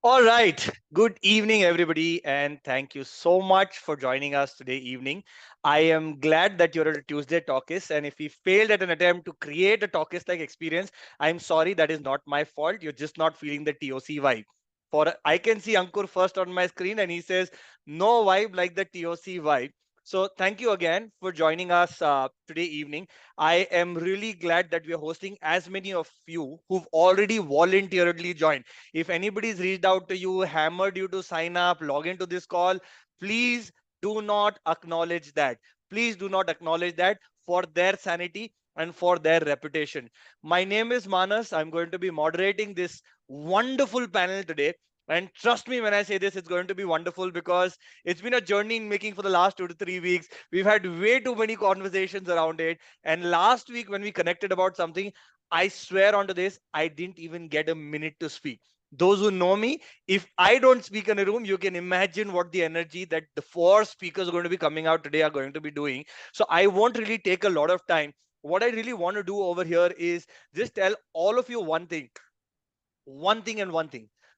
All right. Good evening, everybody, and thank you so much for joining us today evening. I am glad that you're at a Tuesday Talkies, and if we failed at an attempt to create a Talkies-like experience, I'm sorry, that is not my fault. You're just not feeling the TOC vibe. For I can see Ankur first on my screen, and he says no vibe like the TOC vibe. So thank you again for joining us today evening. I am really glad that we are hosting as many of you who've already voluntarily joined. If anybody's reached out to you, hammered you to sign up, log into this call, please do not acknowledge that. Please do not acknowledge that for their sanity and for their reputation. My name is Manas. I'm going to be moderating this wonderful panel today. And trust me when I say this, it's going to be wonderful because it's been a journey in making for the last 2 to 3 weeks. We've had way too many conversations around it. And last week, when we connected about something, I swear onto this, I didn't even get a minute to speak. Those who know me, if I don't speak in a room, you can imagine what the energy that the four speakers are going to be coming out today are going to be doing. So I won't really take a lot of time. What I really want to do over here is just tell all of you one thing.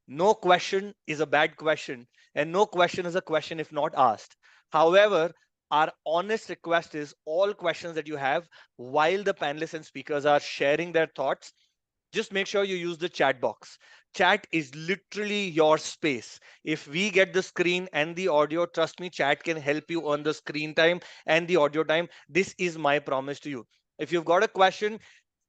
No question is a bad question, and no question is a question if not asked. However, our honest request is all questions that you have while the panelists and speakers are sharing their thoughts, just make sure you use the chat box. Chat is literally your space. If we get the screen and the audio, trust me, chat can help you on the screen time and the audio time. This is my promise to you. If you've got a question,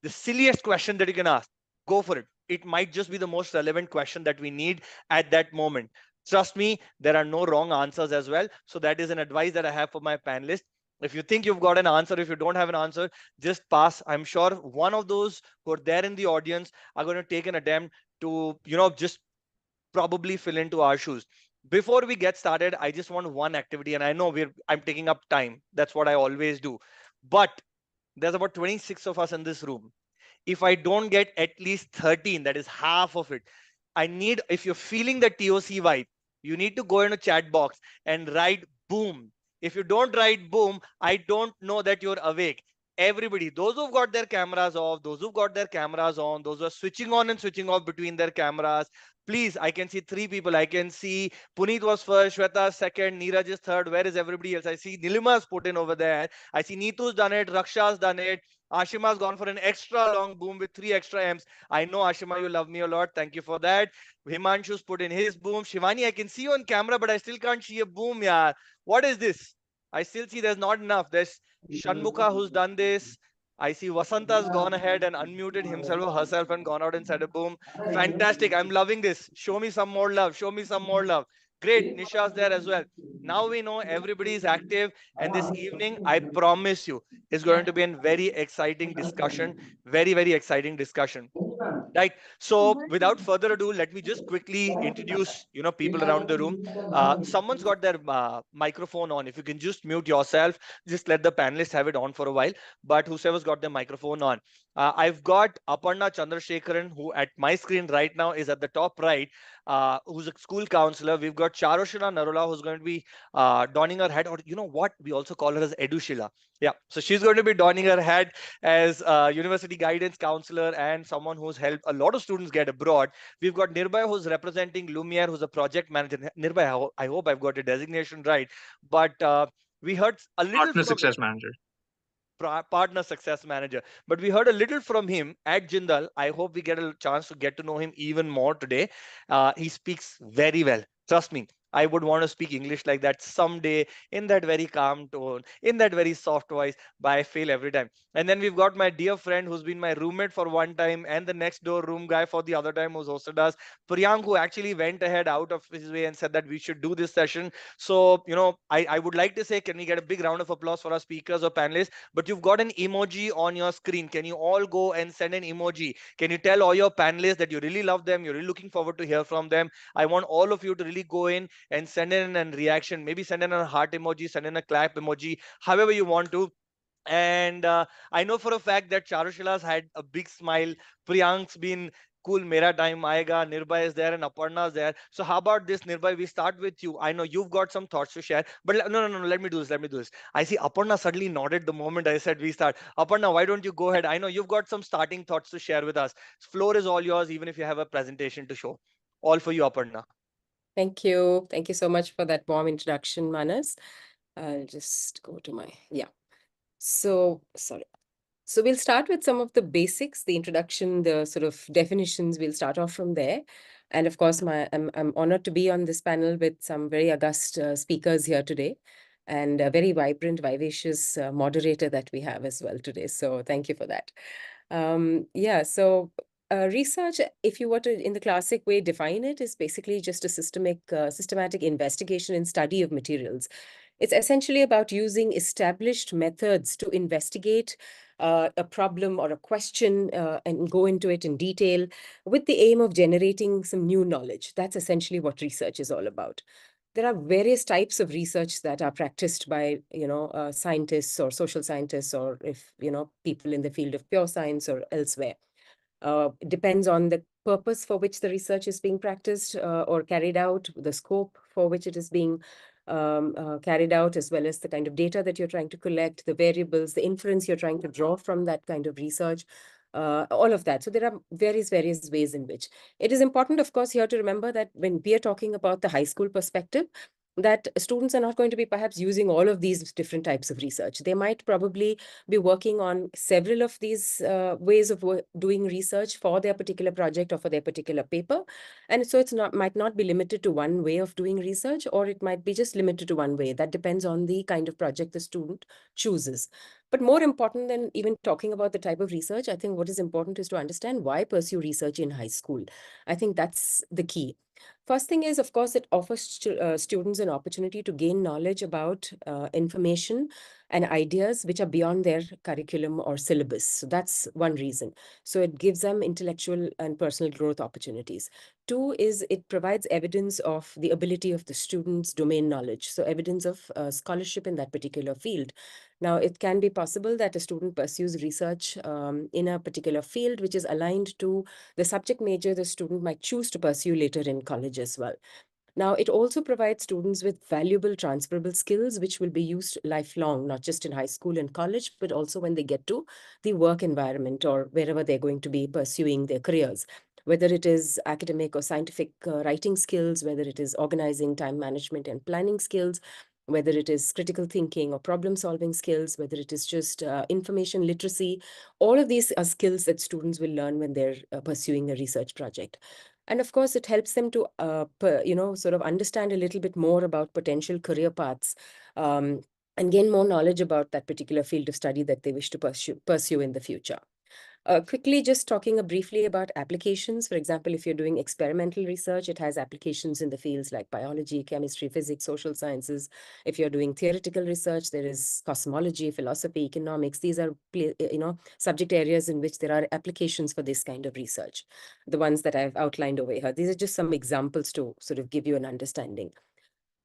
the silliest question that you can ask, go for it. It might just be the most relevant question that we need at that moment. Trust me, there are no wrong answers as well. So that is an advice that I have for my panelists. If you think you've got an answer, if you don't have an answer, just pass. I'm sure one of those who are there in the audience are going to take an attempt to, just probably fill into our shoes. Before we get started, I just want one activity, and I know I'm taking up time. That's what I always do. But there's about 26 of us in this room. If I don't get at least 13, that is half of it. If you're feeling the TOC vibe, you need to go in a chat box and write boom. If you don't write boom, I don't know that you're awake. Everybody, those who've got their cameras off, those who've got their cameras on, those who are switching on and switching off between their cameras, please, I can see three people. I can see Puneet was first, Shweta second, Neeraj is third. Where is everybody else? I see Nilima's put in over there. I see Neetu's done it, Raksha's done it. Ashima's gone for an extra long boom with 3 extra M's. I know, Ashima, you love me a lot. Thank you for that. Himanshu's put in his boom. Shivani, I can see you on camera, but I still can't see a boom. Yeah. What is this? I still see there's not enough. There's Shanmukha who's done this. I see Vasanta's gone ahead and unmuted himself or herself and gone out and said a boom. Fantastic. I'm loving this. Show me some more love. Show me some more love. Great. Nisha's there as well. Now we know everybody is active. And this evening, I promise you, is going to be a very exciting discussion. Very, very exciting discussion. Right. So without further ado, let me just quickly introduce, people around the room. Someone's got their microphone on. If you can just mute yourself, just let the panelists have it on for a while. But whoever's got their microphone on, I've got Aparna Chandrasekharan, who at my screen right now is at the top right, who's a school counselor. We've got Charushila Narula, who's going to be donning her hat, or you know what, we also call her as Edushila. Yeah, so she's going to be donning her hat as a university guidance counselor and someone who's helped a lot of students get abroad. We've got Nirbhay, who's representing Lumiere, who's a project manager. Nirbhay, I hope I've got the designation right. But we heard a little Partner from him. success manager. Partner success manager, but we heard a little from him at Jindal. I hope we get a chance to get to know him even more today. He speaks very well, trust me. I would want to speak English like that someday, in that very calm tone, in that very soft voice, but I fail every time. And then we've got my dear friend who's been my roommate for one time and the next door room guy for the other time, who's hosted us, Priyank, who actually went ahead out of his way and said that we should do this session. So, I would like to say, can we get a big round of applause for our speakers or panelists? But you've got an emoji on your screen. Can you all go and send an emoji? Can you tell all your panelists that you really love them? You're really looking forward to hear from them. I want all of you to really go in and send in a reaction. Maybe send in a heart emoji, send in a clap emoji, however you want to. And I know for a fact that Charushila's had a big smile. Priyank's been cool. Mera time aayega. Nirbhay is there and Aparna's there. So how about this, Nirbhay? We start with you. I know you've got some thoughts to share, but no, no, no, no. Let me do this. Let me do this. I see Aparna suddenly nodded the moment I said we start. Aparna, why don't you go ahead? I know you've got some starting thoughts to share with us. Floor is all yours, even if you have a presentation to show. All for you, Aparna. Thank you. Thank you so much for that warm introduction, Manas. I'll just go to sorry. So we'll start with some of the basics, the introduction, the sort of definitions. We'll start off from there. And of course, I'm honored to be on this panel with some very august speakers here today and a very vibrant, vivacious moderator that we have as well today. So thank you for that. Research, if you were to, in the classic way, define it, is basically just a systematic investigation and study of materials. It's essentially about using established methods to investigate a problem or a question and go into it in detail with the aim of generating some new knowledge. That's essentially what research is all about. There are various types of research that are practiced by, scientists or social scientists, or if, people in the field of pure science or elsewhere. It depends on the purpose for which the research is being practiced or carried out, the scope for which it is being carried out, as well as the kind of data that you're trying to collect, the variables, the inference you're trying to draw from that kind of research, all of that. So there are various ways in which. It is important, of course, here to remember that when we are talking about the high school perspective, that students are not going to be perhaps using all of these different types of research. They might probably be working on several of these ways of doing research for their particular project or for their particular paper. And so might not be limited to one way of doing research, or it might be just limited to one way. That depends on the kind of project the student chooses. But more important than even talking about the type of research, I think what is important is to understand why pursue research in high school. I think that's the key. First thing is, of course, it offers students an opportunity to gain knowledge about information and ideas which are beyond their curriculum or syllabus. So that's one reason. So it gives them intellectual and personal growth opportunities. Two is it provides evidence of the ability of the student's domain knowledge. So evidence of scholarship in that particular field. Now, it can be possible that a student pursues research in a particular field which is aligned to the subject major the student might choose to pursue later in college as well. Now, it also provides students with valuable transferable skills, which will be used lifelong, not just in high school and college, but also when they get to the work environment or wherever they're going to be pursuing their careers. Whether it is academic or scientific writing skills, whether it is organizing, time management, and planning skills, whether it is critical thinking or problem solving skills, whether it is just information literacy, all of these are skills that students will learn when they're pursuing a research project. And of course, it helps them to, sort of understand a little bit more about potential career paths, and gain more knowledge about that particular field of study that they wish to pursue in the future. Quickly, just talking briefly about applications. For example, if you're doing experimental research, it has applications in the fields like biology, chemistry, physics, social sciences. If you're doing theoretical research, there is cosmology, philosophy, economics. These are, subject areas in which there are applications for this kind of research. The ones that I've outlined over here. These are just some examples to sort of give you an understanding.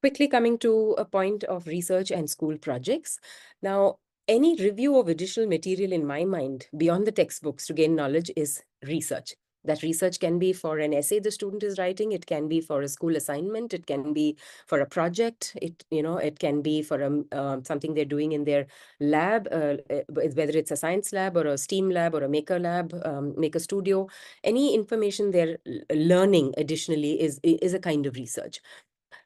Quickly coming to a point of research and school projects. Now, any review of additional material in my mind beyond the textbooks to gain knowledge is research. That research can be for an essay the student is writing. It can be for a school assignment. It can be for a project. It can be for something they're doing in their lab, whether it's a science lab or a STEAM lab or a maker lab, maker studio. Any information they're learning additionally is a kind of research.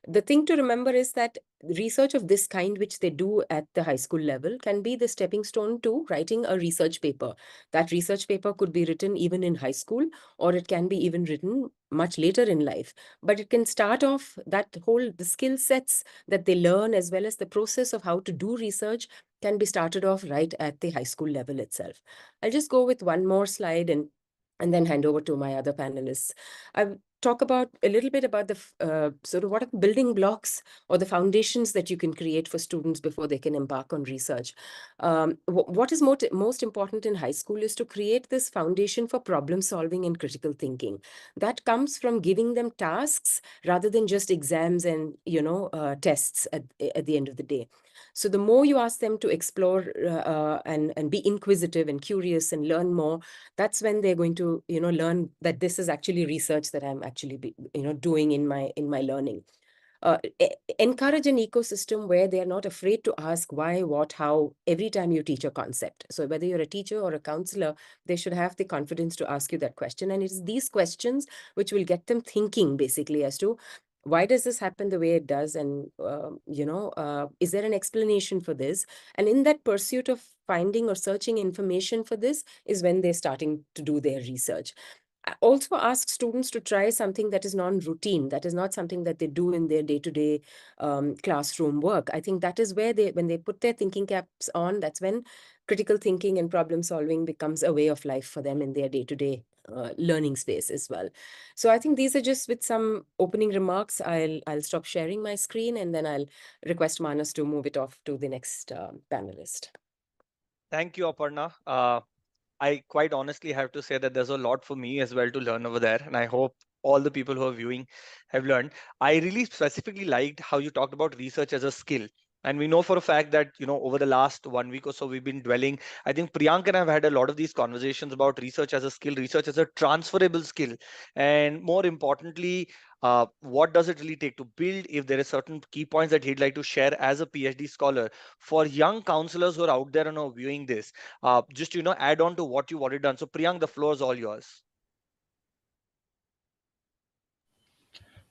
The thing to remember is that research of this kind, which they do at the high school level, can be the stepping stone to writing a research paper. That research paper could be written even in high school, or it can be even written much later in life. But it can start off the skill sets that they learn, as well as the process of how to do research, can be started off right at the high school level itself. I'll just go with one more slide and then hand over to my other panelists. I talk about a little bit about the sort of what are the building blocks or the foundations that you can create for students before they can embark on research. What is most important in high school is to create this foundation for problem solving and critical thinking. That comes from giving them tasks rather than just exams and tests at the end of the day. So the more you ask them to explore and be inquisitive and curious and learn more, that's when they're going to learn that this is actually research that I'm actually doing in my learning. Encourage an ecosystem where they are not afraid to ask why, what, how every time you teach a concept. So whether you're a teacher or a counselor, they should have the confidence to ask you that question. And it's these questions which will get them thinking basically as to why does this happen the way it does, and is there an explanation for this? And in that pursuit of finding or searching information for this is when they're starting to do their research. I also ask students to try something that is non-routine, that is not something that they do in their day-to-day classroom work. I think that is where when they put their thinking caps on, that's when critical thinking and problem solving becomes a way of life for them in their day-to-day learning space as well. So I think these are just with some opening remarks. I'll stop sharing my screen, and then I'll request Manas to move it off to the next panelist. Thank you, Aparna. I quite honestly have to say that there's a lot for me as well to learn over there. And I hope all the people who are viewing have learned. I really specifically liked how you talked about research as a skill. And we know for a fact that, over the last 1 week or so, we've been dwelling. I think Priyank and I have had a lot of these conversations about research as a skill, research as a transferable skill. And more importantly, what does it really take to build? If there are certain key points that he'd like to share as a PhD scholar for young counselors who are out there and are viewing this, just add on to what you've already done. So Priyank, the floor is all yours.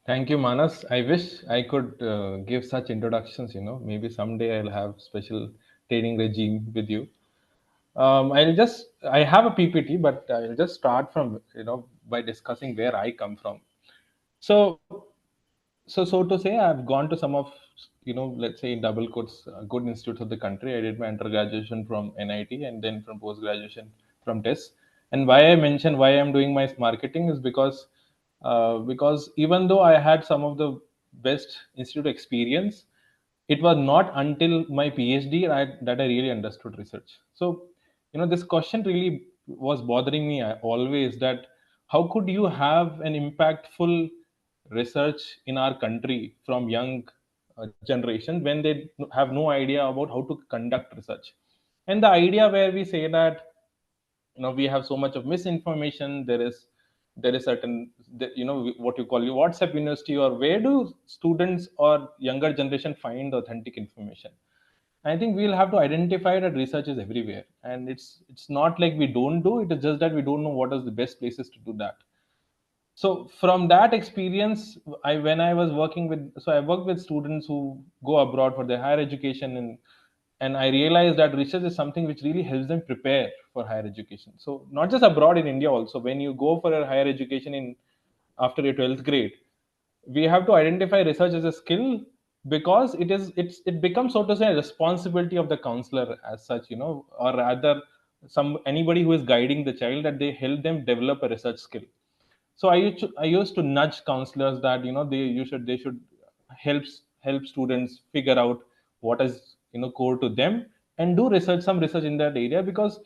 Thank you, Manas. I wish I could give such introductions. Maybe someday I'll have special training regime with you. I have a PPT, but I'll just start from, by discussing where I come from. So, so to say, I've gone to some of, let's say in double quotes, good institutes of the country. I did my undergraduation from NIT and then from post-graduation from TES. And why I mention why I'm doing my marketing is because even though I had some of the best institute experience, it was not until my PhD that I really understood research. So, this question really was bothering me always, that how could you have an impactful research in our country from young generation when they have no idea about how to conduct research. And the idea where we say that we have so much of misinformation, there is certain what you call your WhatsApp university, or where do students or younger generation find authentic information. I think we'll have to identify that research is everywhere, and it's not like we don't do it. It's just that we don't know what is the best places to do that. So from that experience, when I was working with, so I worked with students who go abroad for their higher education, and I realized that research is something which really helps them prepare for higher education. So not just abroad, in India also, when you go for a higher education in after your 12th grade, we have to identify research as a skill, because it becomes, so to say, a responsibility of the counselor as such, or rather anybody who is guiding the child, that they help them develop a research skill. So I used to nudge counselors that they should help students figure out what is core to them, and do some research in that area, because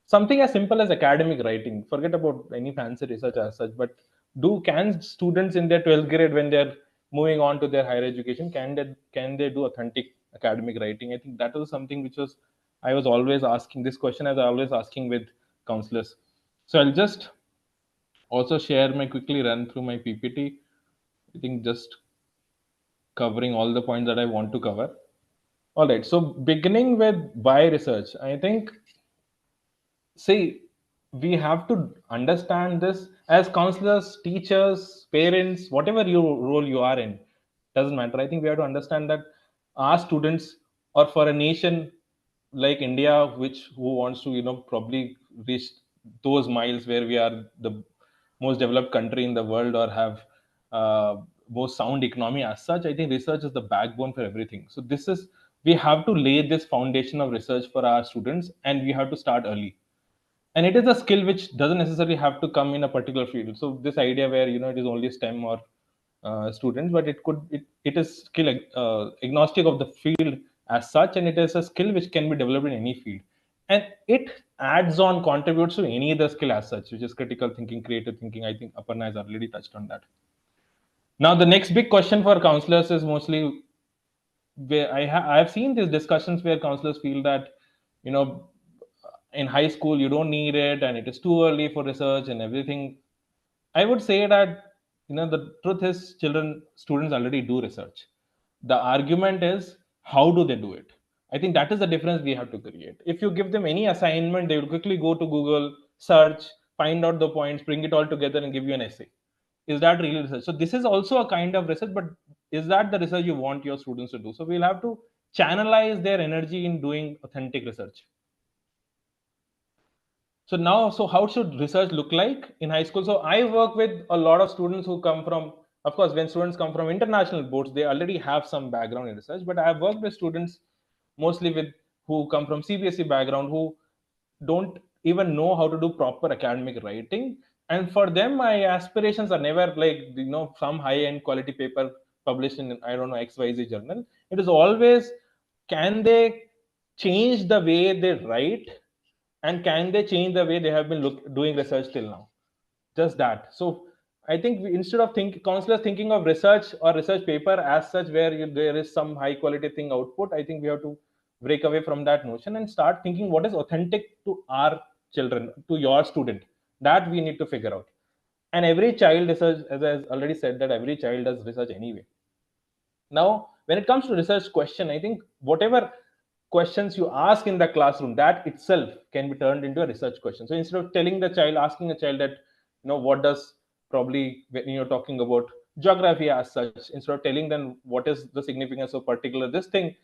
something as simple as academic writing, forget about any fancy research as such, but can students in their 12th grade, when they're moving on to their higher education, can they do authentic academic writing? I think that was something which was I was always asking this question, as I always asking with counselors. So I'll just also share my quickly run through my PPT. I think just covering all the points that I want to cover. All right. So beginning with why research, I think, see, we have to understand this as counselors, teachers, parents, whatever role you are in, doesn't matter. I think we have to understand that our students, or for a nation like India, who wants to probably reach those miles where we are the most developed country in the world, or have most sound economy as such. I think research is the backbone for everything. So we have to lay this foundation of research for our students, and we have to start early. And it is a skill which doesn't necessarily have to come in a particular field. So this idea where it is only STEM or students, but it is skill agnostic of the field as such, and it is a skill which can be developed in any field, and it adds on, contributes to any other skill as such, which is critical thinking, creative thinking. I think Aparna has already touched on that. Now the next big question for counselors is mostly, where I've seen these discussions where counselors feel that you know in high school you don't need it, and it is too early for research and everything. I would say that the truth is, students already do research. The argument is, how do they do it? I think that is the difference we have to create. If you give them any assignment, they will quickly go to Google, search, find out the points, bring it all together, and give you an essay. Is that really research? So this is also a kind of research, but is that the research you want your students to do? So we'll have to channelize their energy in doing authentic research. So how should research look like in high school? So I work with a lot of students who come from, of course, when students come from international boards, they already have some background in research. But I have worked with students mostly who come from CBSE background, who don't even know how to do proper academic writing. And for them, my aspirations are never like some high-end quality paper published in, I don't know, XYZ journal. It is always, can they change the way they write, and can they change the way they have been doing research till now? Just that. So I think instead of counselors thinking of research or research paper as such, where there is some high quality thing output, I think we have to break away from that notion and start thinking what is authentic to our children, to your student, that we need to figure out. And every child research, as I already said, that every child does research anyway. Now, when it comes to research question, I think whatever questions you ask in the classroom, that itself can be turned into a research question. So instead of asking a child that, what does, probably when you're talking about geography as such, instead of telling them what is the significance of particular this thing,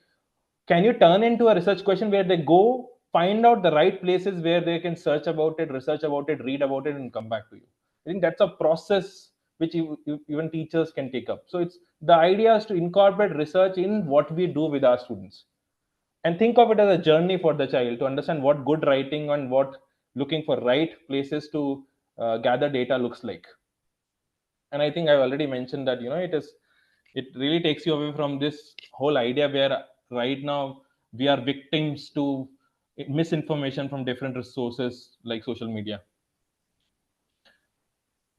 can you turn into a research question where they go find out the right places where they can search about it, research about it, read about it, and come back to you? I think that's a process which even teachers can take up. So it's the idea is to incorporate research in what we do with our students, and think of it as a journey for the child to understand what good writing and what looking for right places to gather data looks like. And I think I've already mentioned that it is It really takes you away from this whole idea where right now we are victims to misinformation from different resources like social media.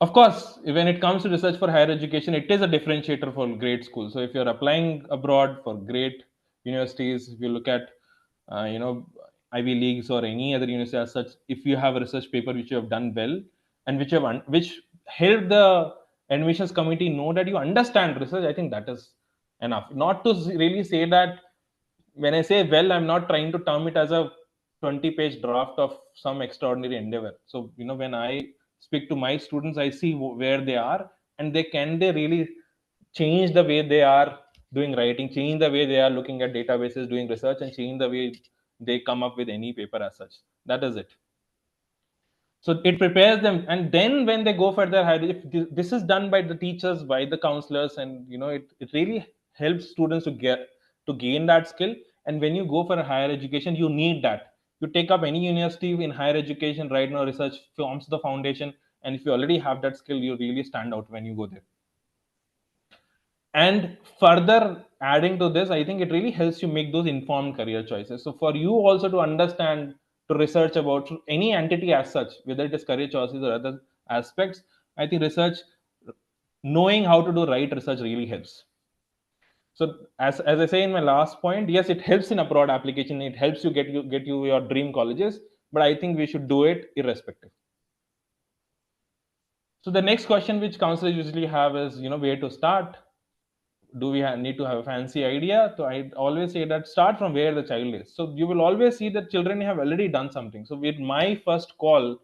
Of course, when it comes to research for higher education, it is a differentiator for great schools. So if you're applying abroad for great universities, if you look at, Ivy Leagues or any other university as such, if you have a research paper which you have done well and which helped the admissions committee know that you understand research, I think that is enough. Not to really say that when I say well, I'm not trying to term it as a 20-page draft of some extraordinary endeavor. So, when I speak to my students, I see where they are, and they really change the way they are doing writing, change the way they are looking at databases, doing research, and change the way they come up with any paper as such. That is it. So it prepares them, and then when they go for their higher, if this is done by the teachers, by the counselors, and it really helps students to gain that skill. And when you go for a higher education, you need that. You take up any university in higher education right now, research forms the foundation, and if you already have that skill, you really stand out when you go there. And further adding to this, I think it really helps you make those informed career choices. So for you also to understand, to research about any entity as such, whether it is career choices or other aspects, I think research, knowing how to do right research really helps. So as I say in my last point, yes, it helps in abroad application, it helps you get you your dream colleges, but I think we should do it irrespective. So the next question which counselors usually have is, where to start. Do we need to have a fancy idea? So I always say that start from where the child is. So you will always see that children have already done something. So with my first call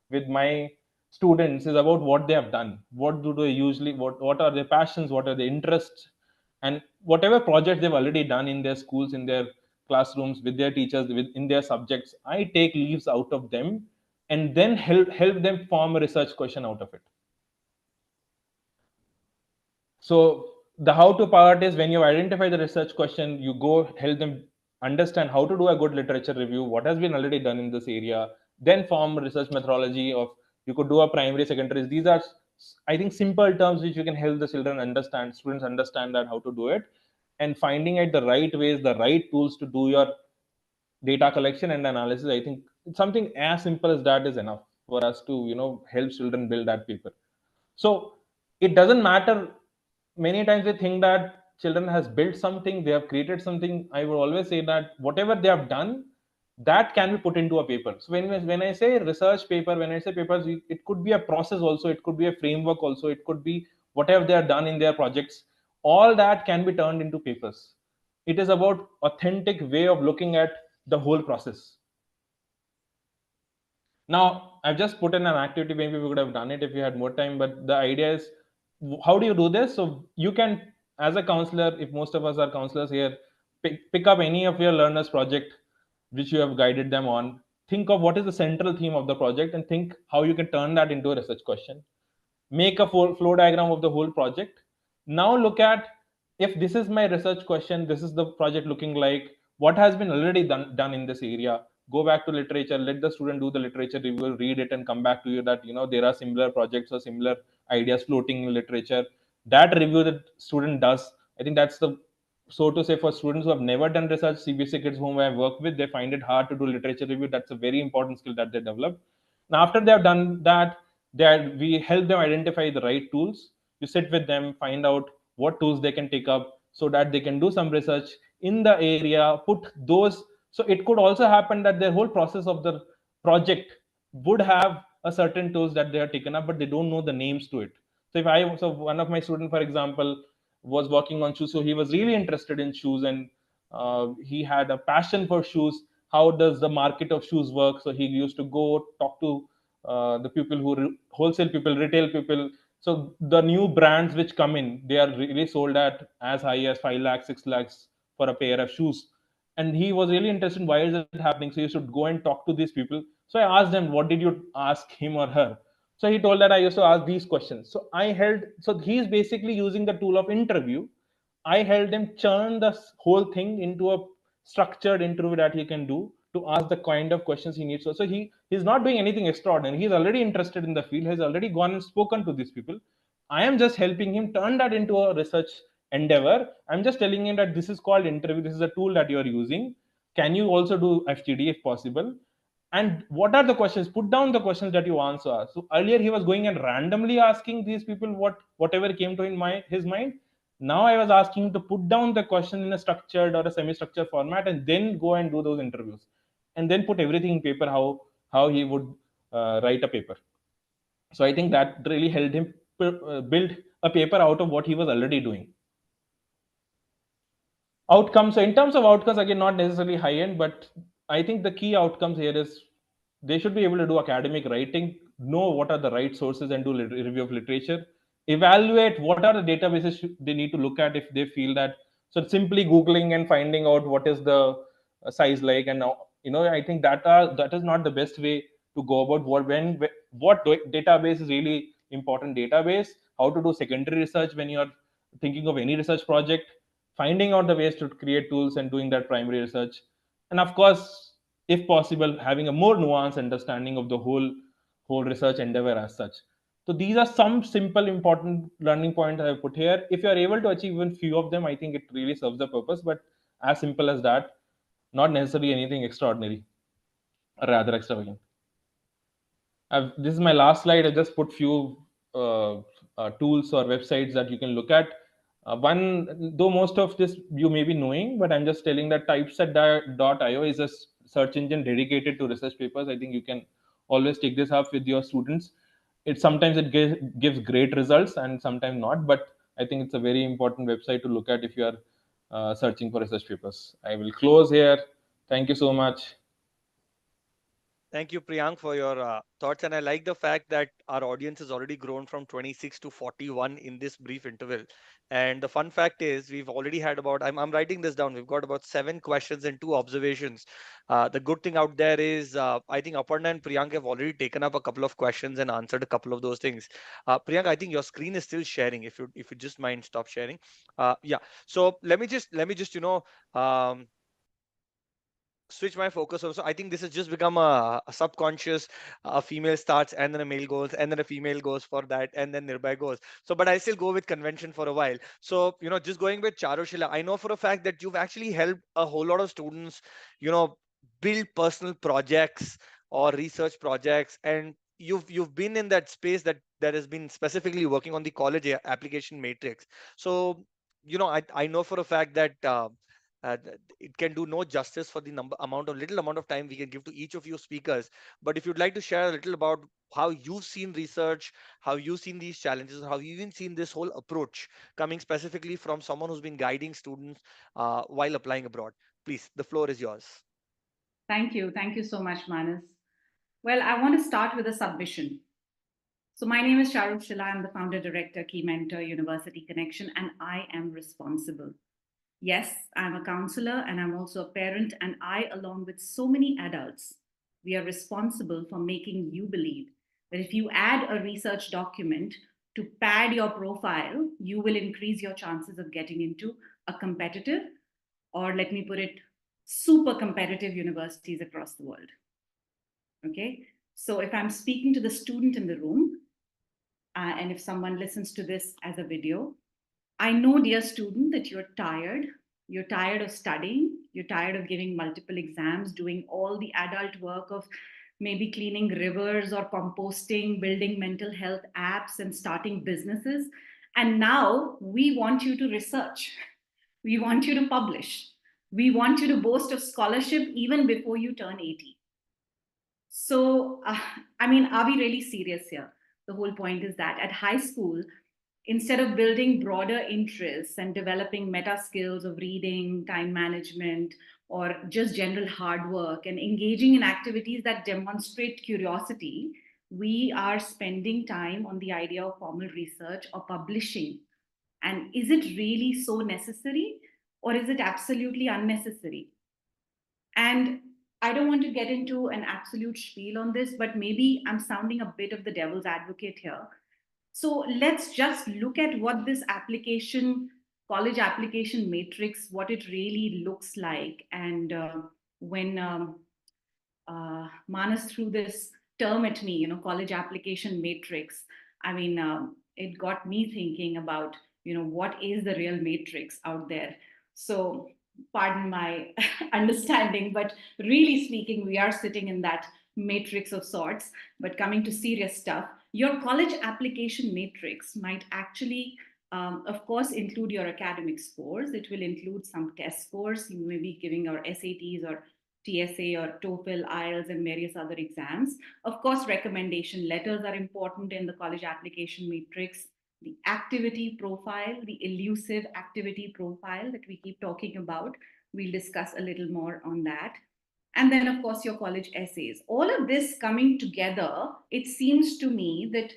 with my students is about what they have done. What do they usually, what are their passions, what are their interests, and whatever projects they've already done in their schools, in their classrooms, with their teachers, in their subjects, I take leaves out of them and then help them form a research question out of it. So the how to part is when you identify the research question, you go help them understand how to do a good literature review, what has been already done in this area, then form research methodology of, you could do a primary, secondary. These are, I think, simple terms which you can help the children understand, students understand that how to do it, and finding out the right ways, the right tools to do your data collection and analysis. I think something as simple as that is enough for us to, help children build that paper. So it doesn't matter. Many times we think that children has built something, they have created something. I would always say that whatever they have done, that can be put into a paper. So when I say research paper, when I say papers, it could be a process also, it could be a framework also, it could be whatever they have done in their projects. All that can be turned into papers. It is about authentic way of looking at the whole process. Now, I've just put in an activity. Maybe we would have done it if we had more time. But the idea is, how do you do this? So you can, as a counselor, if most of us are counselors here, pick up any of your learners' project which you have guided them on. Think of what is the central theme of the project and think how you can turn that into a research question. Make a flow diagram of the whole project. Now look at, if this is my research question, this is the project looking like, what has been already done in this area. Go back to literature, let the student do the literature review, read it, and come back to you that there are similar projects or similar ideas floating in literature. That review that student does, I think that's the, so to say, for students who have never done research, CBSE kids whom I work with, they find it hard to do literature review. That's a very important skill that they develop. Now after they have done that, we help them identify the right tools. You sit with them, find out what tools they can take up so that they can do some research in the area, put those. So it could also happen that their whole process of the project would have a certain tools that they are taken up, but they don't know the names to it. So one of my students, for example, was working on shoes. So he was really interested in shoes, and he had a passion for shoes. How does the market of shoes work? So he used to go talk to the people who wholesale people, retail people. So the new brands which come in, they are really sold at as high as 5 lakhs, 6 lakhs for a pair of shoes. And he was really interested in why is it happening. So you should go and talk to these people. So I asked them, what did you ask him or her? So he told that I used to ask these questions. So he's basically using the tool of interview. I helped him churn the whole thing into a structured interview that he can do to ask the kind of questions he needs. So he's not doing anything extraordinary. He's already interested in the field. He's already gone and spoken to these people. I am just helping him turn that into a research endeavor. I'm just telling you that this is called interview. This is a tool that you are using. Can you also do FTD if possible? And what are the questions? Put down the questions that you want to ask. So earlier he was going and randomly asking these people whatever came to his mind. Now I was asking him to put down the question in a structured or a semi-structured format, and then go and do those interviews, and then put everything in paper, how he would write a paper. So I think that really helped him build a paper out of what he was already doing. Outcomes. So in terms of outcomes, again, not necessarily high end, but I think the key outcomes here is they should be able to do academic writing, know what are the right sources, and do review of literature, evaluate what are the databases they need to look at if they feel that. So simply googling and finding out what is the size like, and I think that is not the best way to go about what database is really important database, how to do secondary research when you are thinking of any research project, finding out the ways to create tools and doing that primary research, and of course, if possible, having a more nuanced understanding of the whole research endeavor as such. So these are some simple important learning points I have put here. If you are able to achieve even few of them, I think it really serves the purpose. But as simple as that, not necessarily anything extraordinary or rather extravagant. This is my last slide. I just put few tools or websites that you can look at. One, though most of this you may be knowing, but I'm just telling that typeset.io is a search engine dedicated to research papers. I think you can always take this up with your students. Sometimes it gives great results and sometimes not, but I think it's a very important website to look at if you are searching for research papers. I will close here. Thank you so much. Thank you, Priyank, for your thoughts. And I like the fact that our audience has already grown from 26 to 41 in this brief interval. And the fun fact is, we've already had about, I'm writing this down, we've got about 7 questions and 2 observations. The good thing out there is, I think Aparna and Priyank have already taken up a couple of questions and answered a couple of those things. Priyank, I think your screen is still sharing. If you just mind, stop sharing. Yeah. So let me just, switch my focus also. I think this has just become a subconscious. A female starts and then a male goes and then a female goes for that and then Nirbhay goes. So but I still go with convention for a while. So just going with Charushila, I know for a fact that you've actually helped a whole lot of students you know build personal projects or research projects, and you've been in that space that has been specifically working on the college application matrix. So I know for a fact that it can do no justice for the little amount of time we can give to each of you speakers. But if you'd like to share a little about how you've seen research, how you've seen these challenges, how you've even seen this whole approach coming specifically from someone who's been guiding students while applying abroad, please, the floor is yours. Thank you. Thank you so much, Manas. Well, I want to start with a submission. So my name is Charul Shila. I'm the founder director, Key Mentor, University Connection, and I am responsible. Yes, I'm a counselor and I'm also a parent, and I, along with so many adults, we are responsible for making you believe that if you add a research document to pad your profile, you will increase your chances of getting into a competitive, or let me put it, super competitive universities across the world. Okay, so if I'm speaking to the student in the room, and if someone listens to this as a video, I know, dear student, that you're tired. You're tired of studying. You're tired of giving multiple exams, doing all the adult work of maybe cleaning rivers or composting, building mental health apps, and starting businesses. And now we want you to research. We want you to publish. We want you to boast of scholarship even before you turn 80. So, are we really serious here? The whole point is that at high school, instead of building broader interests and developing meta skills of reading, time management, or just general hard work and engaging in activities that demonstrate curiosity, we are spending time on the idea of formal research or publishing. And is it really so necessary, or is it absolutely unnecessary? And I don't want to get into an absolute spiel on this, but maybe I'm sounding a bit of the devil's advocate here. So let's just look at what this college application matrix, what it really looks like. And when Manas threw this term at me, college application matrix, it got me thinking about, what is the real matrix out there. So pardon my understanding, but really speaking, we are sitting in that matrix of sorts. But coming to serious stuff, your college application matrix might actually, of course, include your academic scores. It will include some test scores. You may be giving your SATs or TSA or TOEFL, IELTS, and various other exams. Of course, recommendation letters are important in the college application matrix. The activity profile, the elusive activity profile that we keep talking about, we'll discuss a little more on that. And then, of course, your college essays. All of this coming together, it seems to me that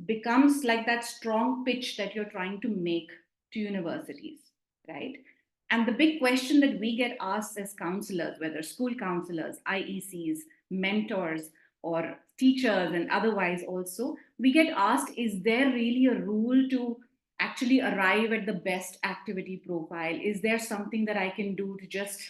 becomes like that strong pitch that you're trying to make to universities, right? And the big question that we get asked as counselors, whether school counselors, IECs, mentors, or teachers, and otherwise also, we get asked, is there really a rule to actually arrive at the best activity profile? Is there something that I can do to just,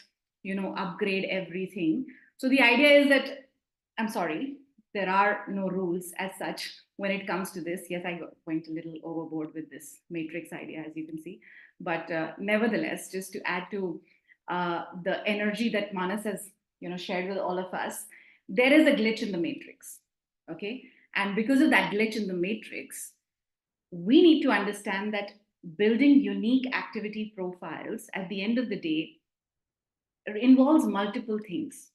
upgrade everything? So the idea is that, I'm sorry, there are no rules as such when it comes to this. Yes, I went a little overboard with this matrix idea, as you can see. But nevertheless, just to add to the energy that Manas has, shared with all of us, there is a glitch in the matrix, okay? And because of that glitch in the matrix, we need to understand that building unique activity profiles at the end of the day involves multiple things.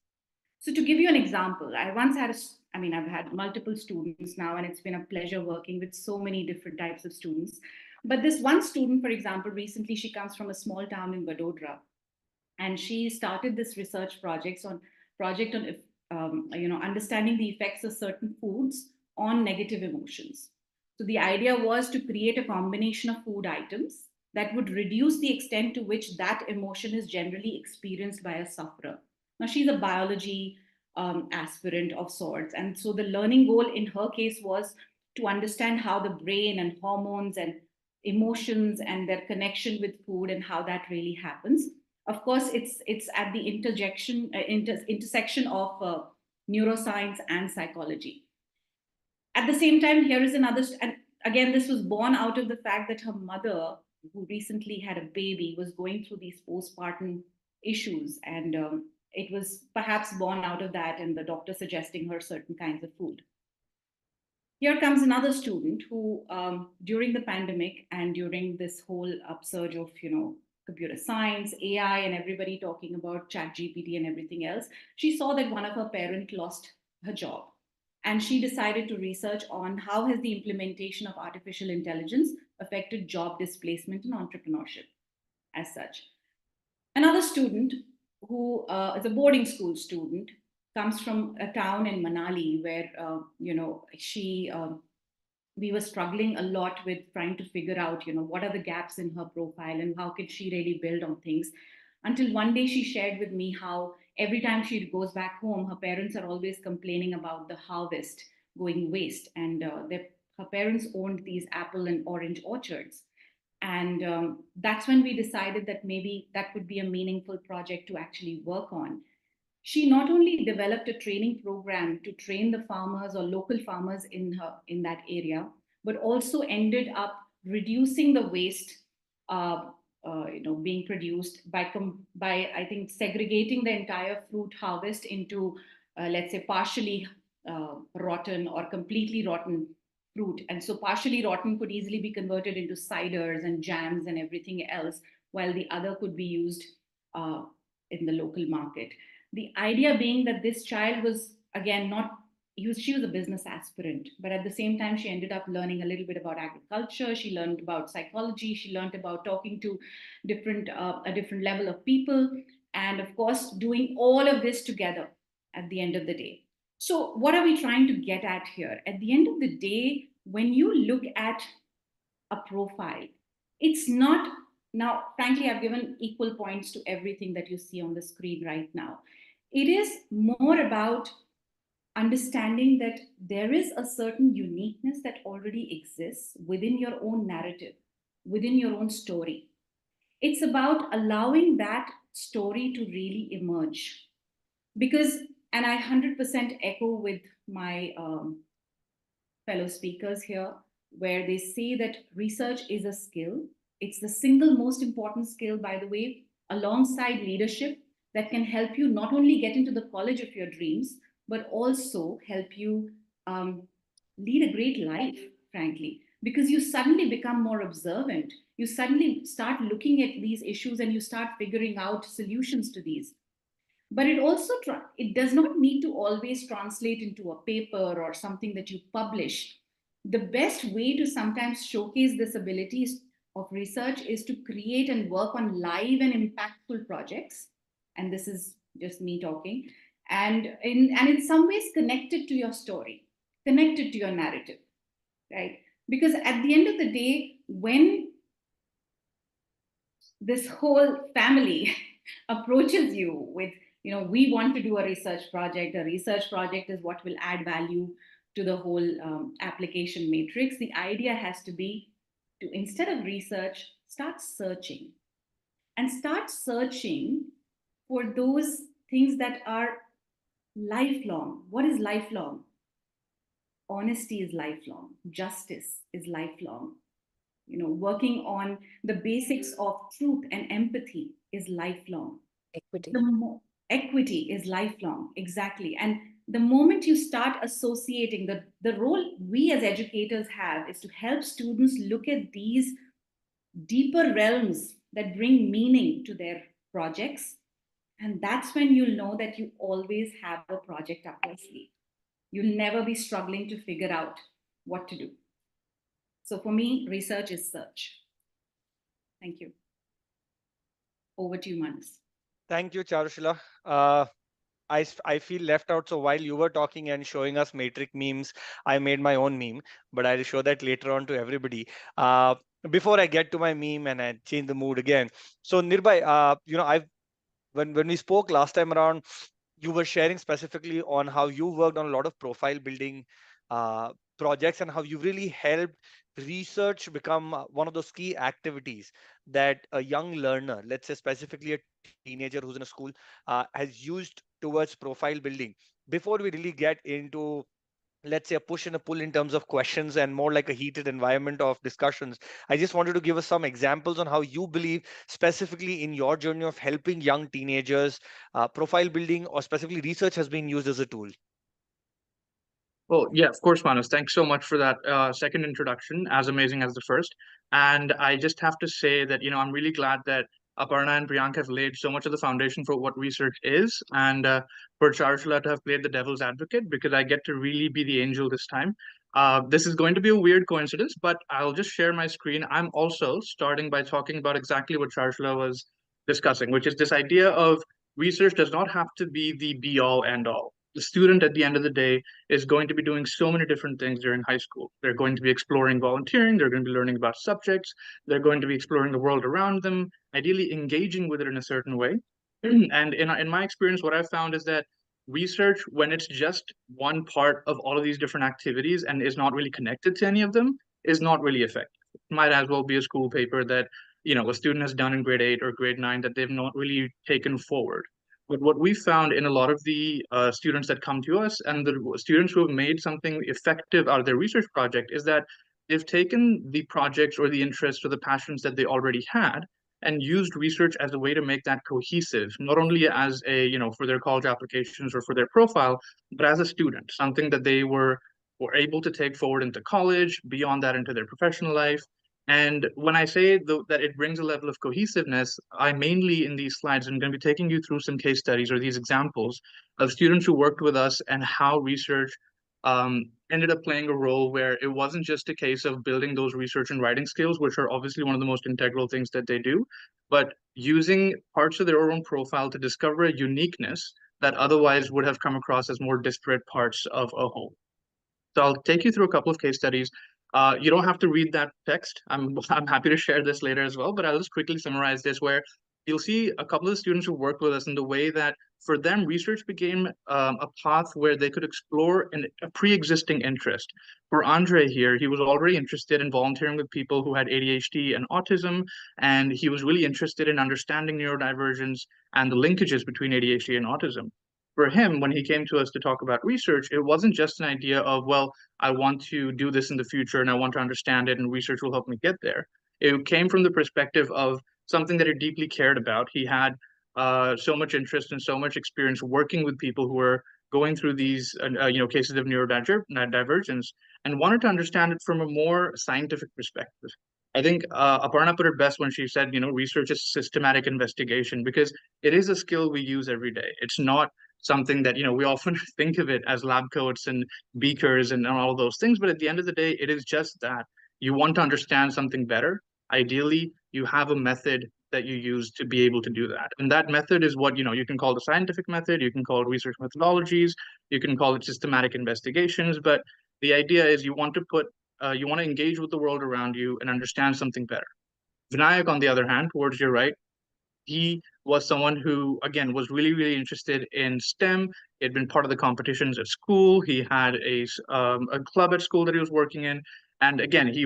So to give you an example, I've had multiple students now, and it's been a pleasure working with so many different types of students. But this one student, for example, recently she comes from a small town in Vadodara, and she started this research project on understanding the effects of certain foods on negative emotions. So the idea was to create a combination of food items that would reduce the extent to which that emotion is generally experienced by a sufferer. Now, she's a biology aspirant of sorts. And so the learning goal in her case was to understand how the brain and hormones and emotions and their connection with food and how that really happens. Of course, it's at the intersection of neuroscience and psychology. At the same time, here is another, and again, this was born out of the fact that her mother, who recently had a baby, was going through these postpartum issues. And it was perhaps born out of that and the doctor suggesting her certain kinds of food. Here comes another student who, during the pandemic and during this whole upsurge of, computer science, AI, and everybody talking about ChatGPT and everything else, she saw that one of her parents lost her job. And she decided to research on how has the implementation of artificial intelligence affected job displacement and entrepreneurship as such. Another student who is a boarding school student comes from a town in Manali where, we were struggling a lot with trying to figure out, what are the gaps in her profile and how could she really build on things. Until one day she shared with me how every time she goes back home, her parents are always complaining about the harvest going waste. And her parents owned these apple and orange orchards. And that's when we decided that maybe that would be a meaningful project to actually work on. She not only developed a training program to train the farmers or local farmers in that area, but also ended up reducing the waste being produced by I think segregating the entire fruit harvest into let's say partially rotten or completely rotten fruit. And so partially rotten could easily be converted into ciders and jams and everything else, while the other could be used in the local market. The idea being that this child was, again, she was a business aspirant, but at the same time, she ended up learning a little bit about agriculture. She learned about psychology. She learned about talking to a different level of people. And of course, doing all of this together at the end of the day. So what are we trying to get at here? At the end of the day, when you look at a profile, it's not, now, frankly, I've given equal points to everything that you see on the screen right now. It is more about understanding that there is a certain uniqueness that already exists within your own narrative, within your own story. It's about allowing that story to really emerge. Because, and I 100% echo with my fellow speakers here, where they say that research is a skill. It's the single most important skill, by the way, alongside leadership, that can help you not only get into the college of your dreams, but also help you lead a great life, frankly, because you suddenly become more observant. You suddenly start looking at these issues and you start figuring out solutions to these. But it also it does not need to always translate into a paper or something that you publish. The best way to sometimes showcase this ability of research is to create and work on live and impactful projects. And this is just me talking. And in some ways connected to your story, connected to your narrative, right? Because at the end of the day, when this whole family approaches you with, we want to do a research project is what will add value to the whole application matrix. The idea has to be to, instead of research, start searching for those things that are lifelong. What is lifelong? Honesty is lifelong. Justice is lifelong. Working on the basics of truth and empathy is lifelong. Equity. Equity is lifelong, exactly. And the moment you start associating, the role we as educators have is to help students look at these deeper realms that bring meaning to their projects. And that's when you'll know that you always have a project up your sleeve. You'll never be struggling to figure out what to do. So for me, research is search. Thank you. Over to you, Manas. Thank you, Charushila. I feel left out. So while you were talking and showing us matrix memes, I made my own meme, but I'll show that later on to everybody. Before I get to my meme and I change the mood again. So Nirbhay, when we spoke last time around, you were sharing specifically on how you worked on a lot of profile building projects and how you really helped research become one of those key activities that a young learner, let's say specifically a teenager who's in a school, has used towards profile building. Before we really get into, let's say, a push and a pull in terms of questions and more like a heated environment of discussions, I just wanted to give us some examples on how you believe specifically in your journey of helping young teenagers, profile building or specifically research has been used as a tool. Well, yeah, of course, Manas. Thanks so much for that second introduction, as amazing as the first. And I just have to say that, I'm really glad that Aparna and Priyanka have laid so much of the foundation for what research is, and for Charushila to have played the devil's advocate, because I get to really be the angel this time. This is going to be a weird coincidence, but I'll just share my screen. I'm also starting by talking about exactly what Charushila was discussing, which is this idea of research does not have to be the be-all, end-all. The student at the end of the day is going to be doing so many different things during high school. They're going to be exploring volunteering, they're going to be learning about subjects, they're going to be exploring the world around them, ideally engaging with it in a certain way. And in my experience, what I've found is that research, when it's just one part of all of these different activities and is not really connected to any of them, is not really effective. It might as well be a school paper that a student has done in grade 8 or grade 9 that they've not really taken forward. But what we found in a lot of the students that come to us and the students who have made something effective out of their research project is that they've taken the projects or the interests or the passions that they already had and used research as a way to make that cohesive, not only as a, for their college applications or for their profile, but as a student, something that they were able to take forward into college, beyond that into their professional life. And when I say that it brings a level of cohesiveness, I mainly in these slides am going to be taking you through some case studies or these examples of students who worked with us and how research ended up playing a role where it wasn't just a case of building those research and writing skills, which are obviously one of the most integral things that they do, but using parts of their own profile to discover a uniqueness that otherwise would have come across as more disparate parts of a whole. So I'll take you through a couple of case studies. You don't have to read that text. I'm happy to share this later as well, but I'll just quickly summarize this, where you'll see a couple of students who worked with us in the way that for them, research became a path where they could explore a pre-existing interest. For Andre here, he was already interested in volunteering with people who had ADHD and autism, and he was really interested in understanding neurodivergence and the linkages between ADHD and autism. For him, when he came to us to talk about research, it wasn't just an idea of, well, I want to do this in the future and I want to understand it and research will help me get there. It came from the perspective of something that he deeply cared about. He had so much interest and so much experience working with people who were going through these cases of neurodivergence, and wanted to understand it from a more scientific perspective. I think Aparna put it best when she said, research is systematic investigation, because it is a skill we use every day. It's not something that, we often think of it as lab coats and beakers and all those things. But at the end of the day, it is just that. You want to understand something better. Ideally, you have a method that you use to be able to do that. And that method is what, you can call the scientific method, you can call it research methodologies, you can call it systematic investigations. But the idea is you want to engage with the world around you and understand something better. Vinayak, on the other hand, towards your right, he was someone who, again, was really, really interested in STEM. He had been part of the competitions at school. He had a club at school that he was working in. And again, he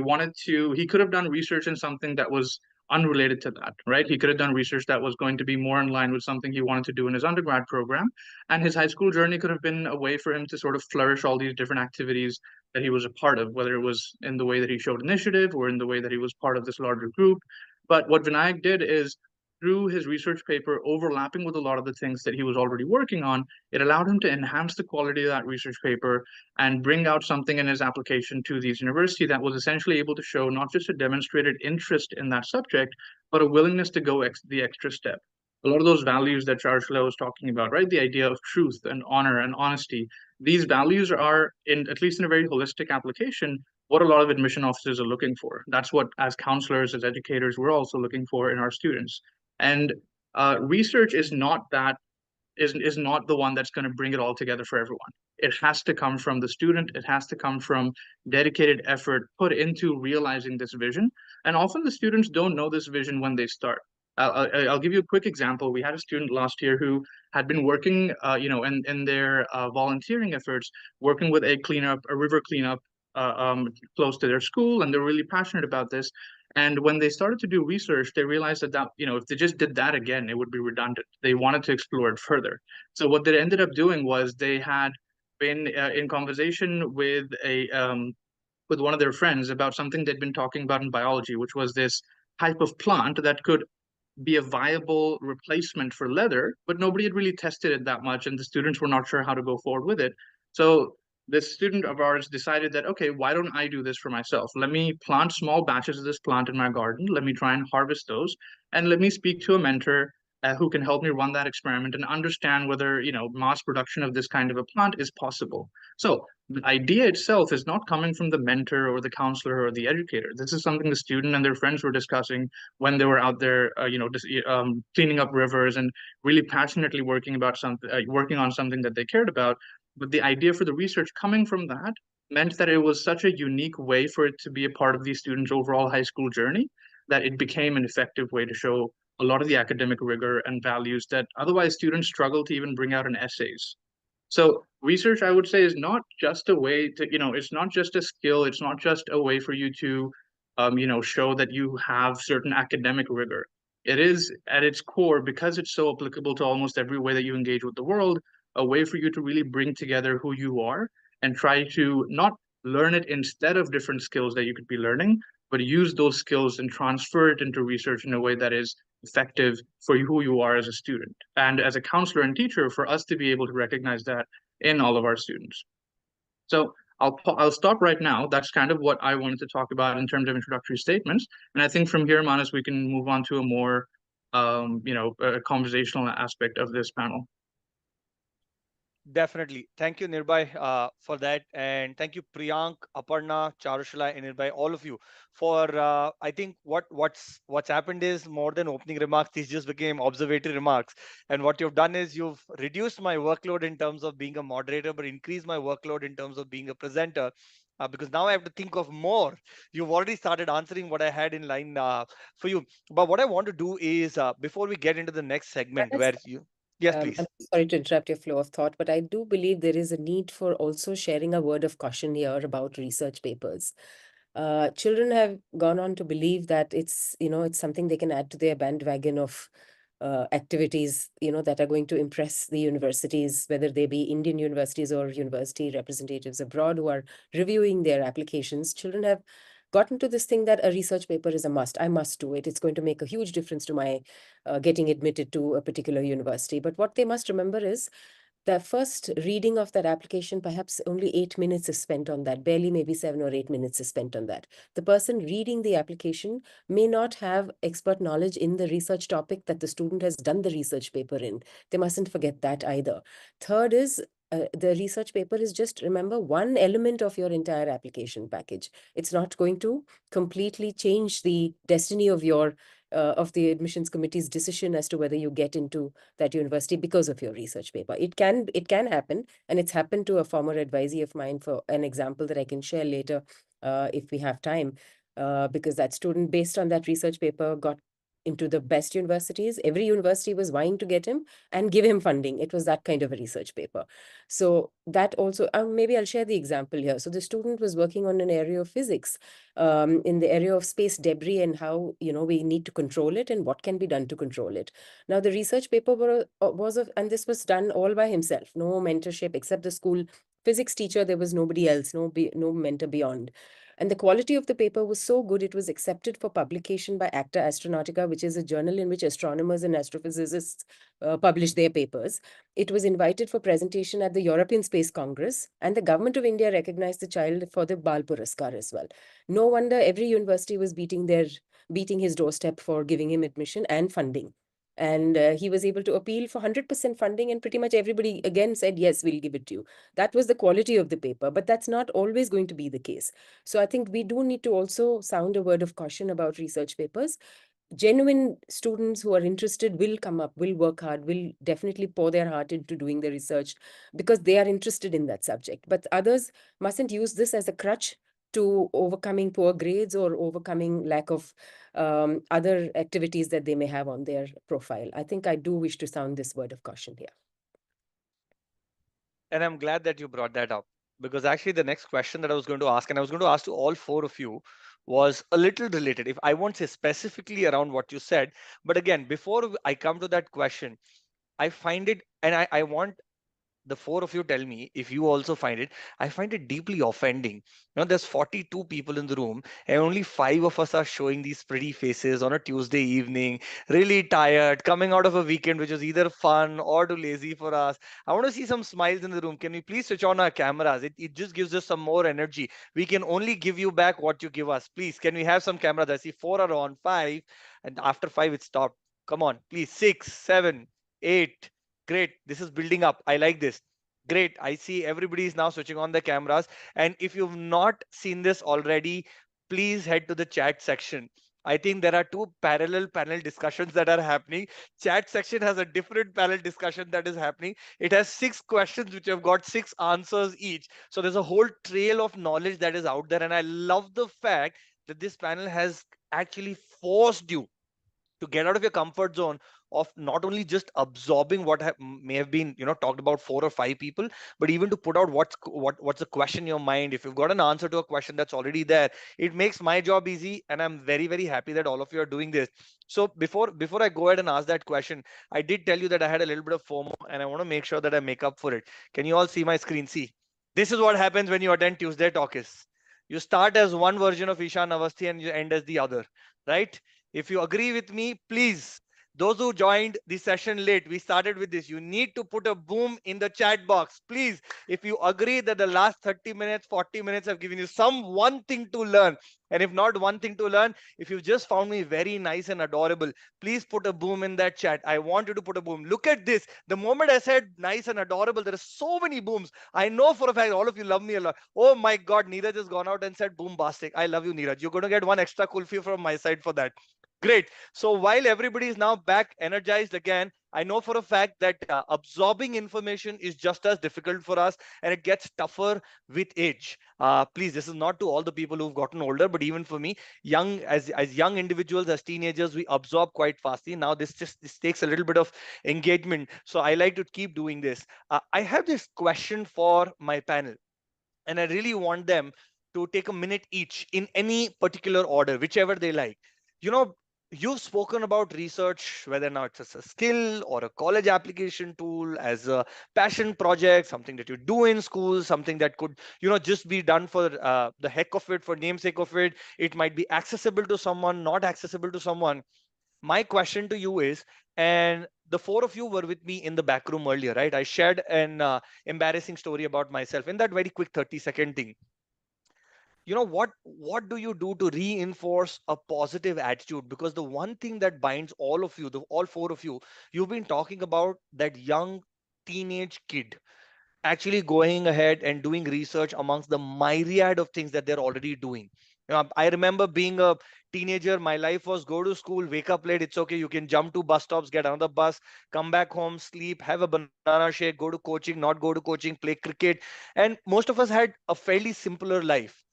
could have done research in something that was unrelated to that, right? He could have done research that was going to be more in line with something he wanted to do in his undergrad program. And his high school journey could have been a way for him to sort of flourish all these different activities that he was a part of, whether it was in the way that he showed initiative or in the way that he was part of this larger group. But what Vinayak did is, through his research paper overlapping with a lot of the things that he was already working on, it allowed him to enhance the quality of that research paper and bring out something in his application to these university that was essentially able to show not just a demonstrated interest in that subject, but a willingness to go the extra step. A lot of those values that Charshila was talking about, right? The idea of truth and honor and honesty. These values are, at least in a very holistic application, what a lot of admission officers are looking for. That's what, as counselors, as educators, we're also looking for in our students. And research is not the one that's going to bring it all together for everyone. It has to come from the student. It has to come from dedicated effort put into realizing this vision. And often the students don't know this vision when they start. I'll give you a quick example. We had a student last year who had been working, in their volunteering efforts, working with a river cleanup close to their school, and they're really passionate about this. And when they started to do research, they realized that, if they just did that again, it would be redundant. They wanted to explore it further. So what they ended up doing was they had been in conversation with with one of their friends about something they'd been talking about in biology, which was this type of plant that could be a viable replacement for leather, but nobody had really tested it that much, and the students were not sure how to go forward with it. So this student of ours decided that, okay, why don't I do this for myself? Let me plant small batches of this plant in my garden. Let me try and harvest those, and let me speak to a mentor who can help me run that experiment and understand whether, mass production of this kind of a plant is possible. So the idea itself is not coming from the mentor or the counselor or the educator. This is something the student and their friends were discussing when they were out there, cleaning up rivers and really passionately working on something that they cared about. But the idea for the research coming from that meant that it was such a unique way for it to be a part of these students' overall high school journey that it became an effective way to show a lot of the academic rigor and values that otherwise students struggle to even bring out in essays. So research, I would say, is not just a way to, it's not just a skill. It's not just a way for you to, show that you have certain academic rigor. It is at its core, because it's so applicable to almost every way that you engage with the world, a way for you to really bring together who you are and try to not learn it instead of different skills that you could be learning, but use those skills and transfer it into research in a way that is effective for who you are as a student. And as a counselor and teacher, for us to be able to recognize that in all of our students. So I'll stop right now. That's kind of what I wanted to talk about in terms of introductory statements. And I think from here, Manas, we can move on to a more, conversational aspect of this panel. Definitely. Thank you, Nirbhay, for that. And thank you, Priyank, Aparna, Charushila, and Nirbhay, all of you for, I think what's happened is more than opening remarks, these just became observatory remarks. And what you've done is you've reduced my workload in terms of being a moderator, but increased my workload in terms of being a presenter. Because now I have to think of more. You've already started answering what I had in line for you. But what I want to do is, before we get into the next segment, where you... Yes, please. I'm sorry to interrupt your flow of thought, but I do believe there is a need for also sharing a word of caution here about research papers. Children have gone on to believe that it's something they can add to their bandwagon of activities, that are going to impress the universities, whether they be Indian universities or university representatives abroad who are reviewing their applications. Children have gotten to this thing that a research paper is a must. I must do it. It's going to make a huge difference to my getting admitted to a particular university. But what they must remember is the first reading of that application, perhaps only 8 minutes is spent on that, barely maybe 7 or 8 minutes is spent on that. The person reading the application may not have expert knowledge in the research topic that the student has done the research paper in. They mustn't forget that either. Third is, the research paper is just, remember, one element of your entire application package. It's not going to completely change the destiny of your of the admissions committee's decision as to whether you get into that university because of your research paper. It can happen, and it's happened to a former advisee of mine, for an example that I can share later if we have time, because that student, based on that research paper, got into the best universities. Every university was vying to get him and give him funding. It was that kind of a research paper. So that also, maybe I'll share the example here. So the student was working on an area of physics, in the area of space debris, and how, we need to control it and what can be done to control it. Now, the research paper and this was done all by himself, no mentorship except the school physics teacher. There was nobody else, no mentor beyond. And the quality of the paper was so good, it was accepted for publication by Acta Astronautica, which is a journal in which astronomers and astrophysicists publish their papers. It was invited for presentation at the European Space Congress, and the government of India recognized the child for the Bal Puraskar as well. No wonder every university was beating his doorstep for giving him admission and funding. And he was able to appeal for 100% funding, and pretty much everybody again said, yes, we'll give it to you. That was the quality of the paper, but that's not always going to be the case. So I think we do need to also sound a word of caution about research papers. Genuine students who are interested will come up, will work hard, will definitely pour their heart into doing the research because they are interested in that subject. But others mustn't use this as a crutch to overcoming poor grades or overcoming lack of other activities that they may have on their profile. I think I do wish to sound this word of caution here. And I'm glad that you brought that up, because actually the next question that I was going to ask, and I was going to ask to all four of you, was a little related. If I won't say specifically around what you said, but again, before I come to that question, I find it, and I want the four of you tell me if you also find it. I find it deeply offending. There's 42 people in the room, and only 5 of us are showing these pretty faces on a Tuesday evening, really tired, coming out of a weekend which was either fun or too lazy for us. I want to see some smiles in the room. Can we please switch on our cameras? It just gives us some more energy. We can only give you back what you give us. Please, can we have some cameras? I see 4 are on, 5, and after 5 it stopped. Come on, please. 6, 7, 8. Great. This is building up. I like this. Great. I see everybody is now switching on the cameras. And if you've not seen this already, please head to the chat section. I think there are 2 parallel panel discussions that are happening. Chat section has a different panel discussion that is happening. It has 6 questions which have got 6 answers each. So there's a whole trail of knowledge that is out there. And I love the fact that this panel has actually forced you to get out of your comfort zone of not only just absorbing what may have been talked about 4 or 5 people, but even to put out what's the question in your mind. If you've got an answer to a question that's already there, it makes my job easy, and I'm very, very happy that all of you are doing this. So before I go ahead and ask that question, I did tell you that I had a little bit of FOMO, and I want to make sure that I make up for it. Can you all see my screen? See, this is what happens when you attend Tuesday Talkies. You start as one version of Ishan Avasthi and you end as the other, right? If you agree with me, please, those who joined the session late, we started with this. You need to put a boom in the chat box. Please, if you agree that the last 30 minutes, 40 minutes have given you one thing to learn, and if not one thing to learn, if you just found me very nice and adorable, please put a boom in that chat. I want you to put a boom. Look at this. The moment I said nice and adorable, there are so many booms. I know for a fact all of you love me a lot. Oh my God, Neeraj has gone out and said boombastic. I love you, Neeraj. You're going to get one extra kulfi from my side for that. Great. So while everybody is now back energized again, I know for a fact that absorbing information is just as difficult for us, and it gets tougher with age. Please, this is not to all the people who've gotten older, but even for me, as young individuals, as teenagers, we absorb quite fastly. Now this takes a little bit of engagement. So I like to keep doing this. I have this question for my panel, and I really want them to take a minute each in any particular order, whichever they like. You know, you've spoken about research, whether now it's a skill or a college application tool, as a passion project, something that you do in school, something that could, just be done for the heck of it, for namesake of it. It might be accessible to someone, not accessible to someone. My question to you is, and the four of you were with me in the back room earlier, right? I shared an embarrassing story about myself in that very quick 30-second thing. What do you do to reinforce a positive attitude? Because the one thing that binds all of you, all four of you, you've been talking about that young teenage kid actually going ahead and doing research amongst the myriad of things that they're already doing. I remember being a teenager, my life was go to school, wake up late, it's okay, you can jump to bus stops, get another bus, come back home, sleep, have a banana shake, go to coaching, not go to coaching, play cricket. And most of us had a fairly simpler life.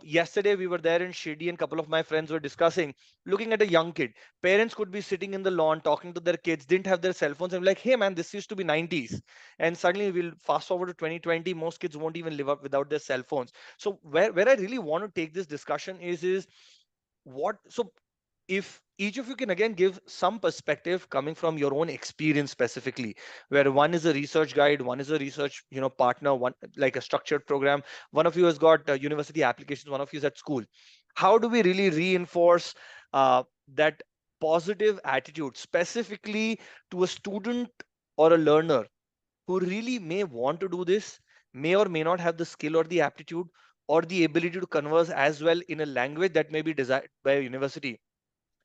Yesterday we were there in Shady and a couple of my friends were discussing, looking at a young kid. Parents could be sitting in the lawn talking to their kids, didn't have their cell phones, and like, hey man, this used to be 90s. And suddenly we'll fast forward to 2020, most kids won't even live up without their cell phones. So where I really want to take this discussion is what so if each of you can again give some perspective coming from your own experience specifically, where one is a research guide, one is a research partner, one like a structured program, one of you has got university applications, one of you is at school. How do we really reinforce that positive attitude specifically to a student or a learner who really may want to do this, may or may not have the skill or the aptitude or the ability to converse as well in a language that may be desired by a university,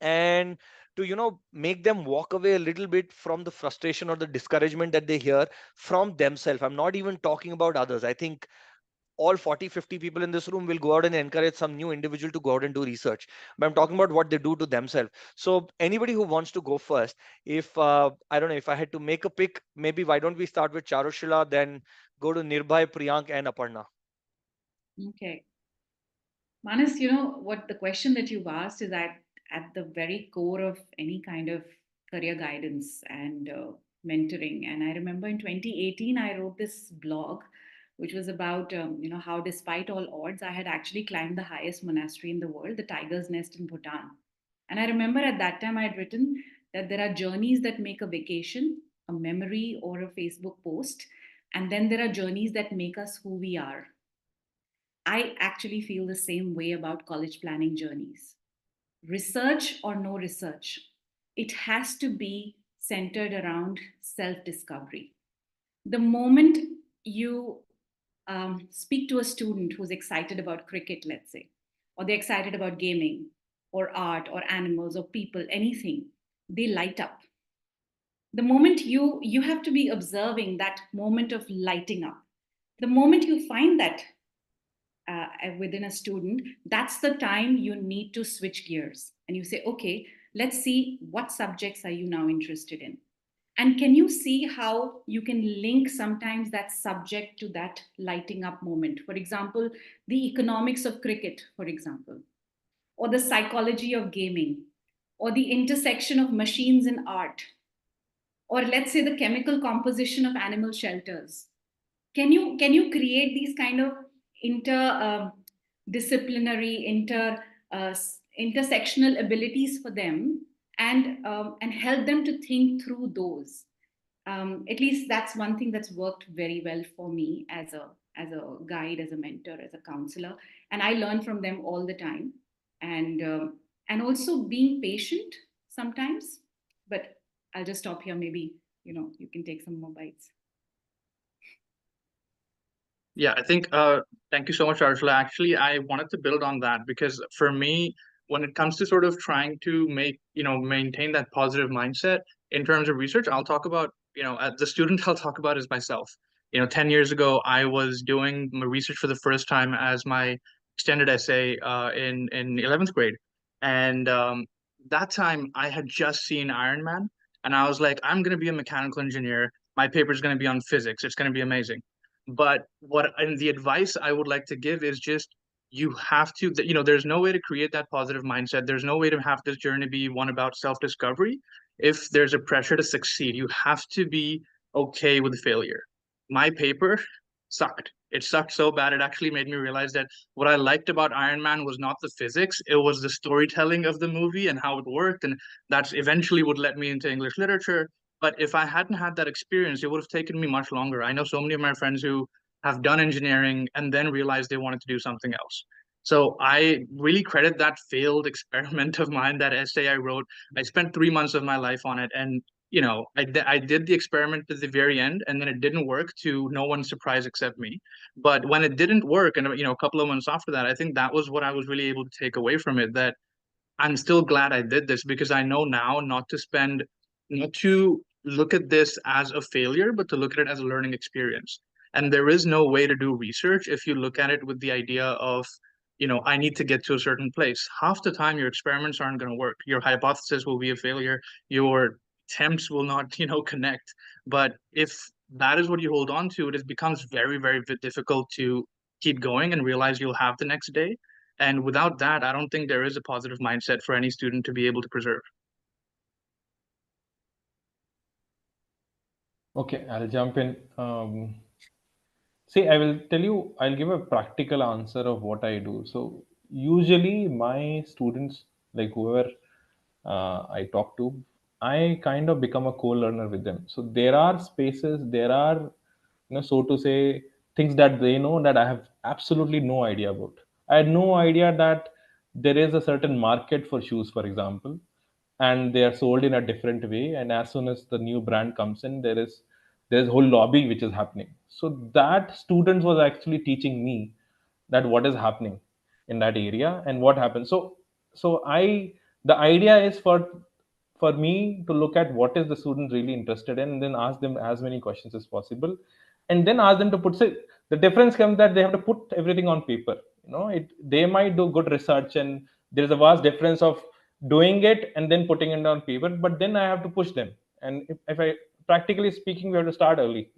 and to make them walk away a little bit from the frustration or the discouragement that they hear from themselves. I'm not even talking about others. I think all 40-50 people in this room will go out and encourage some new individual to go out and do research, but I'm talking about what they do to themselves. So anybody who wants to go first, if I don't know, if I had to make a pick, maybe why don't we start with Charushila, then go to Nirbhay, Priyank, and Aparna. Okay. Manas, what the question that you've asked is at the very core of any kind of career guidance and mentoring. And I remember in 2018, I wrote this blog, which was about, how despite all odds, I had actually climbed the highest monastery in the world, the Tiger's Nest in Bhutan. And I remember at that time I had written that there are journeys that make a vacation, a memory, or a Facebook post. And then there are journeys that make us who we are. I actually feel the same way about college planning journeys. Research or no research, it has to be centered around self discovery. The moment you speak to a student who's excited about cricket, let's say, or they're excited about gaming or art or animals or people, anything, they light up. The moment you have to be observing that moment of lighting up. The moment you find that within a student, that's the time you need to switch gears and you say, okay, let's see what subjects are you now interested in. And can you see how you can link sometimes that subject to that lighting up moment? For example, the economics of cricket, for example, or the psychology of gaming, or the intersection of machines and art, or let's say the chemical composition of animal shelters. Can you create these kind of interdisciplinary, intersectional abilities for them, and help them to think through those? At least that's one thing that's worked very well for me as a guide, as a mentor, as a counselor, and I learn from them all the time, and also being patient sometimes. But I'll just stop here. Maybe you can take some more bites. Yeah, I think thank you so much, Arshila. Actually, I wanted to build on that because for me, when it comes to sort of trying to maintain that positive mindset in terms of research, I'll talk about, the student I'll talk about is myself. 10 years ago, I was doing my research for the first time as my extended essay in 11th grade. And that time I had just seen Iron Man, and I was like, I'm going to be a mechanical engineer. My paper is going to be on physics. It's going to be amazing. But the advice I would like to give is just, you have to, there's no way to create that positive mindset. There's no way to have this journey be one about self-discovery if there's a pressure to succeed. You have to be okay with failure. My paper sucked. It sucked so bad. It actually made me realize that what I liked about Iron Man was not the physics, it was the storytelling of the movie and how it worked. And that's eventually what led me into English literature. But if I hadn't had that experience, it would have taken me much longer. I know so many of my friends who have done engineering and then realized they wanted to do something else. So I really credit that failed experiment of mine, that essay I wrote. I spent 3 months of my life on it, and I did the experiment to the very end, and then it didn't work, to no one's surprise except me. But when it didn't work, and a couple of months after that, I think that was what I was really able to take away from it. That I'm still glad I did this, because I know now not to look at this as a failure, but to look at it as a learning experience. And there is no way to do research if you look at it with the idea of, I need to get to a certain place. Half the time, your experiments aren't going to work. Your hypothesis will be a failure. Your attempts will not, connect. But if that is what you hold on to, it becomes very, very difficult to keep going and realize you'll have the next day. And without that, I don't think there is a positive mindset for any student to be able to preserve. Okay, I'll jump in. See, I will tell you, I'll give a practical answer of what I do. So, usually, my students, like whoever I talk to, I kind of become a co learner with them. So, there are spaces, there are, so to say, things that they know that I have absolutely no idea about. I had no idea that there is a certain market for shoes, for example, and they are sold in a different way. And as soon as the new brand comes in, there's a whole lobby which is happening. So that students was actually teaching me that what is happening in that area and what happens. So the idea is for me to look at what is the student really interested in, and then ask them as many questions as possible, and then ask them to put, say, the difference comes that they have to put everything on paper. They might do good research, and there's a vast difference of doing it and then putting it on paper. But then I have to push them, and if I, practically speaking, we have to start early,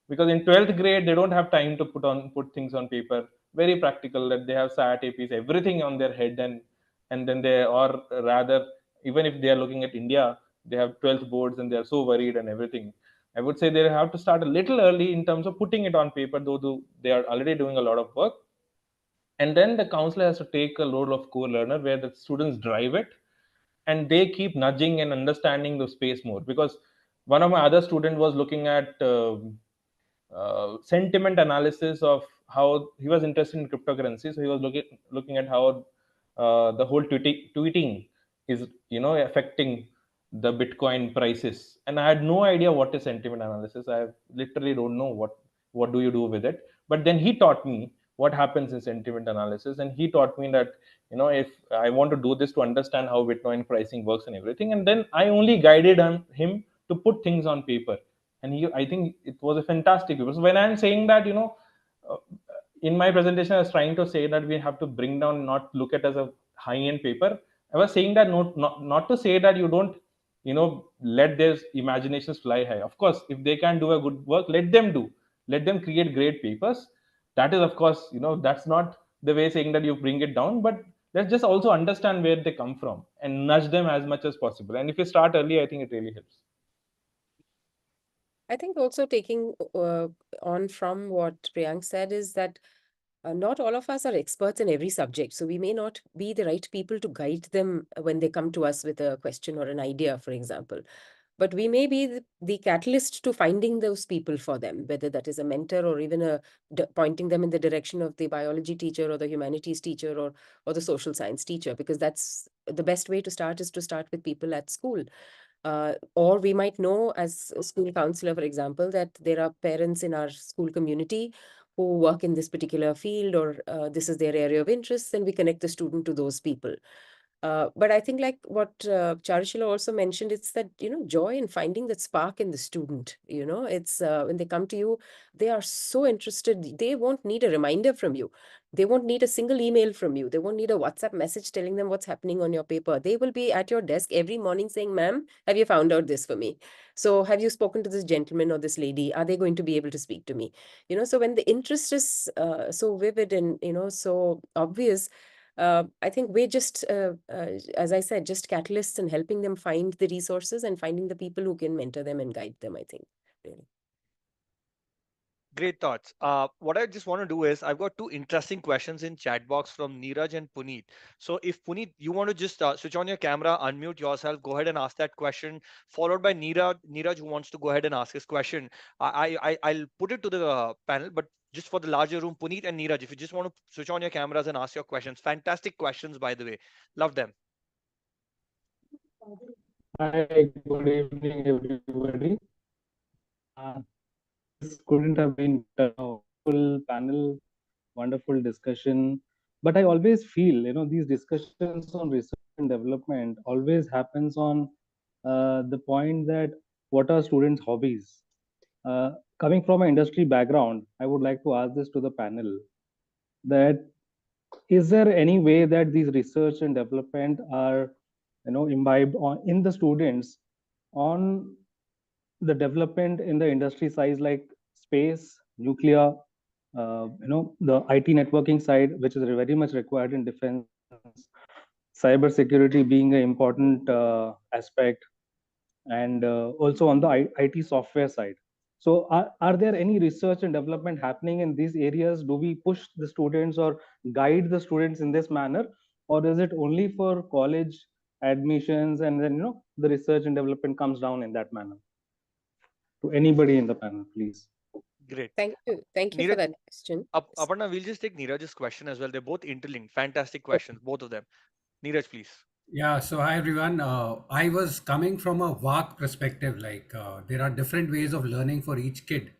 because in 12th grade they don't have time to put things on paper. Very practical, that they have SAT, APs, everything on their head, and then they, or rather, even if they are looking at India, they have 12th boards and they are so worried and everything. I would say they have to start a little early in terms of putting it on paper, though they are already doing a lot of work. And then the counselor has to take a role of co-learner, where the students drive it, and they keep nudging and understanding the space more. Because one of my other student was looking at sentiment analysis of how he was interested in cryptocurrency. So he was looking at how the whole tweeting is, affecting the Bitcoin prices. And I had no idea what is sentiment analysis. I literally don't know what do you do with it. But then he taught me what happens in sentiment analysis, and he taught me that, if I want to do this to understand how Bitcoin pricing works and everything, and then I only guided him to put things on paper. And I think it was a fantastic paper. So when I'm saying that, uh, in my presentation, I was trying to say that we have to bring down, not look at as a high-end paper. I was saying that not to say that you don't, let their imaginations fly high. Of course, if they can do a good work, let them create great papers. That is, of course, that's not the way saying that you bring it down, but let's just also understand where they come from and nudge them as much as possible. And if you start early, I think it really helps. I think also taking on from what Priyank said is that not all of us are experts in every subject. So we may not be the right people to guide them when they come to us with a question or an idea, for example. But we may be the catalyst to finding those people for them, whether that is a mentor or even pointing them in the direction of the biology teacher or the humanities teacher or the social science teacher, because that's the best way to start, is to start with people at school. Or we might know, as a school counselor, for example, that there are parents in our school community who work in this particular field, or this is their area of interest, then we connect the student to those people. But I think, like what Charishila also mentioned, it's that, joy in finding that spark in the student. It's when they come to you, they are so interested. They won't need a reminder from you. They won't need a single email from you. They won't need a WhatsApp message telling them what's happening on your paper. They will be at your desk every morning saying, "Ma'am, have you found out this for me? So have you spoken to this gentleman or this lady? Are they going to be able to speak to me?" So when the interest is so vivid and, so obvious, I think we're just, as I said, just catalysts in helping them find the resources and finding the people who can mentor them and guide them, I think. Really. Great thoughts. What I just want to do is I've got two interesting questions in chat box from Neeraj and Puneet. So if Puneet, you want to just switch on your camera, unmute yourself, go ahead and ask that question, followed by Neeraj who wants to go ahead and ask his question. I'll put it to the panel, but just for the larger room, Puneet and Neeraj, if you just want to switch on your cameras and ask your questions. Fantastic questions, by the way. Love them. Hi, good evening, everybody. This couldn't have been a full panel, wonderful discussion. But I always feel, these discussions on research and development always happens on the point that what are students' hobbies? Coming from an industry background, I would like to ask this to the panel that is there any way that these research and development are imbibed in the students on the development in the industry size like space, nuclear, the IT networking side, which is very much required in defense, cyber security being an important aspect, and also on the IT software side. So are there any research and development happening in these areas? Do we push the students or guide the students in this manner? Or is it only for college admissions and then, the research and development comes down in that manner? To anybody in the panel, please. Great. Thank you. Thank you for Neeraj, that question. Aparna, we'll just take Neeraj's question as well. They're both interlinked. Fantastic questions, both of them. Neeraj, please. Yeah, so hi everyone. I was coming from a VARC perspective, like there are different ways of learning for each kid.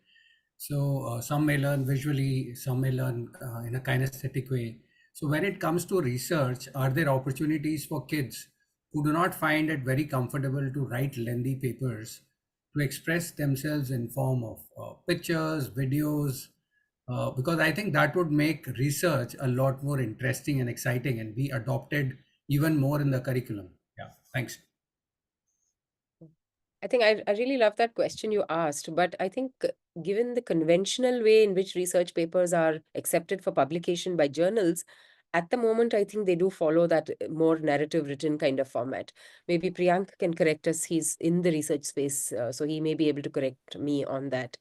So some may learn visually, some may learn in a kinesthetic way. So when it comes to research, are there opportunities for kids who do not find it very comfortable to write lengthy papers to express themselves in form of pictures, videos, because I think that would make research a lot more interesting and exciting and be adopted even more in the curriculum. Yeah, thanks. I think I really love that question you asked, but I think given the conventional way in which research papers are accepted for publication by journals, at the moment, I think they do follow that more narrative written kind of format. Maybe Priyank can correct us. He's in the research space, so he may be able to correct me on that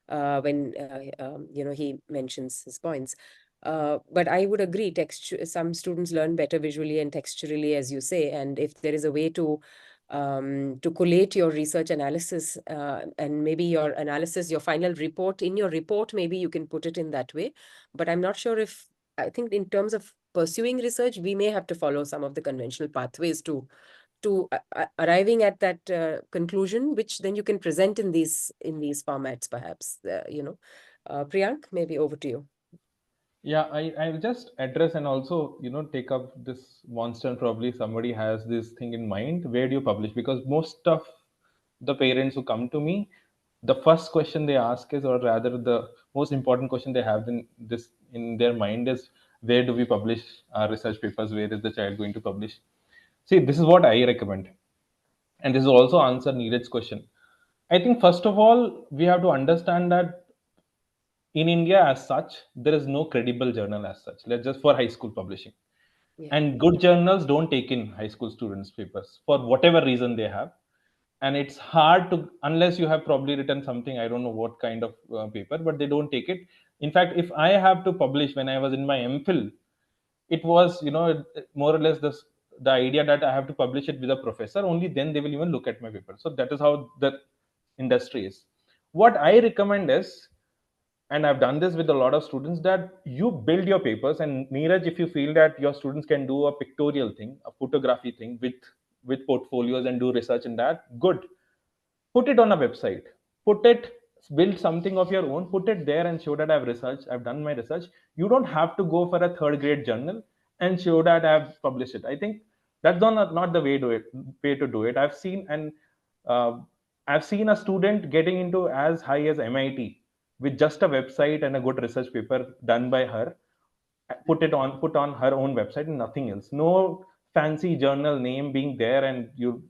when he mentions his points. But I would agree, some students learn better visually and texturally, as you say, and if there is a way to collate your research analysis and maybe your analysis, your final report, in your report, maybe you can put it in that way. But I'm not sure if, I think in terms of pursuing research, we may have to follow some of the conventional pathways to arriving at that conclusion, which then you can present in these formats, perhaps. Priyank, maybe over to you. Yeah, I'll just address and also, take up this monster. Probably somebody has this thing in mind. Where do you publish? Because most of the parents who come to me, the first question they ask is, or rather the most important question they have in their mind is, where do we publish our research papers? Where is the child going to publish? See, this is what I recommend. And this is also answer Neeraj's question. I think first of all, we have to understand that in India as such, there is no credible journal as such. Let's just for high school publishing. Yeah. And good journals don't take in high school students' papers for whatever reason they have. And it's hard to, unless you have probably written something, I don't know what kind of paper, but they don't take it. In fact, if I have to publish when I was in my MPhil, it was, more or less the idea that I have to publish it with a professor, only then they will even look at my paper. So that is how the industry is. What I recommend is, and I've done this with a lot of students, that you build your papers. And Neeraj, if you feel that your students can do a pictorial thing, a photography thing with portfolios and do research in that, good. Put it on a website. Build something of your own, put it there and show that I've done my research. You don't have to go for a third grade journal and show that I've published it. I think that's not the way to do it. I've seen a student getting into as high as MIT with just a website and a good research paper done by her, put on her own website and nothing else. No fancy journal name being there, and you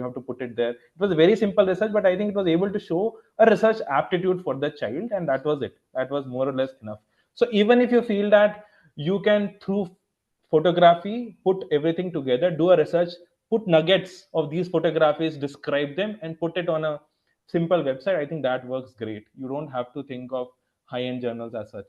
have to put it there. It was a very simple research, but I think it was able to show a research aptitude for the child, and that was it. That was more or less enough. So even if you feel that you can, through photography, put everything together, do a research, put nuggets of these photographies, describe them, and put it on a simple website, I think that works great. You don't have to think of high-end journals as such.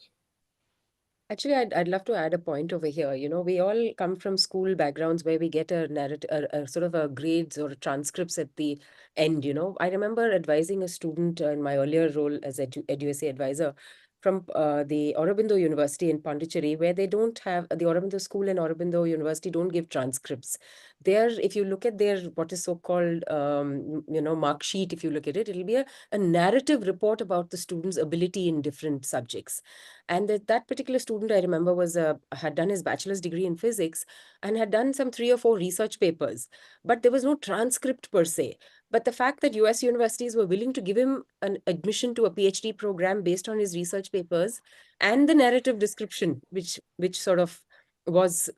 Actually, I'd love to add a point over here. You know, we all come from school backgrounds where we get a narrative, a sort of a grades or transcripts at the end. You know, I remember advising a student in my earlier role as EduSA advisor from the Aurobindo University in Pondicherry, where they don't have the Aurobindo School and Aurobindo University don't give transcripts. There, if you look at their what is so-called, you know, mark sheet, if you look at it, it'll be a narrative report about the student's ability in different subjects. And that particular student, I remember, had done his bachelor's degree in physics and had done some 3 or 4 research papers, but there was no transcript per se. But the fact that US universities were willing to give him an admission to a PhD program based on his research papers and the narrative description, which sort of was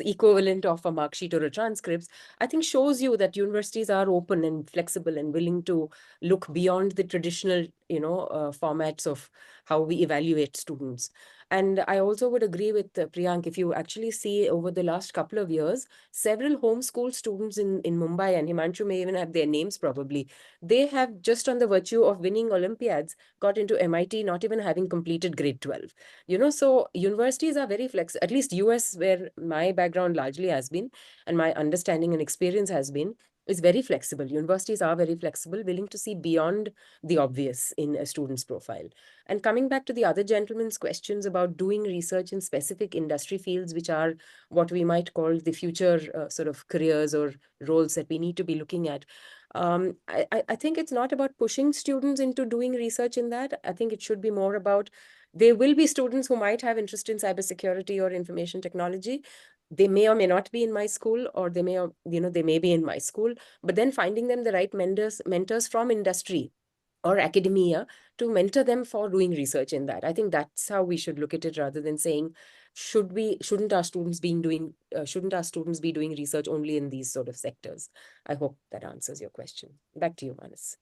equivalent of a mark sheet or a transcripts, I think shows you that universities are open and flexible and willing to look beyond the traditional, you know, formats of how we evaluate students. And I also would agree with Priyank, if you actually see over the last couple of years, several homeschool students in Mumbai, and Himanshu may even have their names probably, they have just on the virtue of winning Olympiads got into MIT, not even having completed grade 12. You know, so universities are very flexible, at least US, where my background largely has been, and my understanding and experience has been, is very flexible. Universities are very flexible, willing to see beyond the obvious in a student's profile. And coming back to the other gentleman's questions about doing research in specific industry fields, which are what we might call the future sort of careers or roles that we need to be looking at. I think it's not about pushing students into doing research in that. I think it should be more about, there will be students who might have interest in cybersecurity or information technology. They may or may not be in my school, or they may, they may be in my school, but then finding them the right mentors from industry or academia to mentor them for doing research in that. I think that's how we should look at it, rather than saying, shouldn't our students be doing research only in these sort of sectors? I hope that answers your question. Back to you, Manas.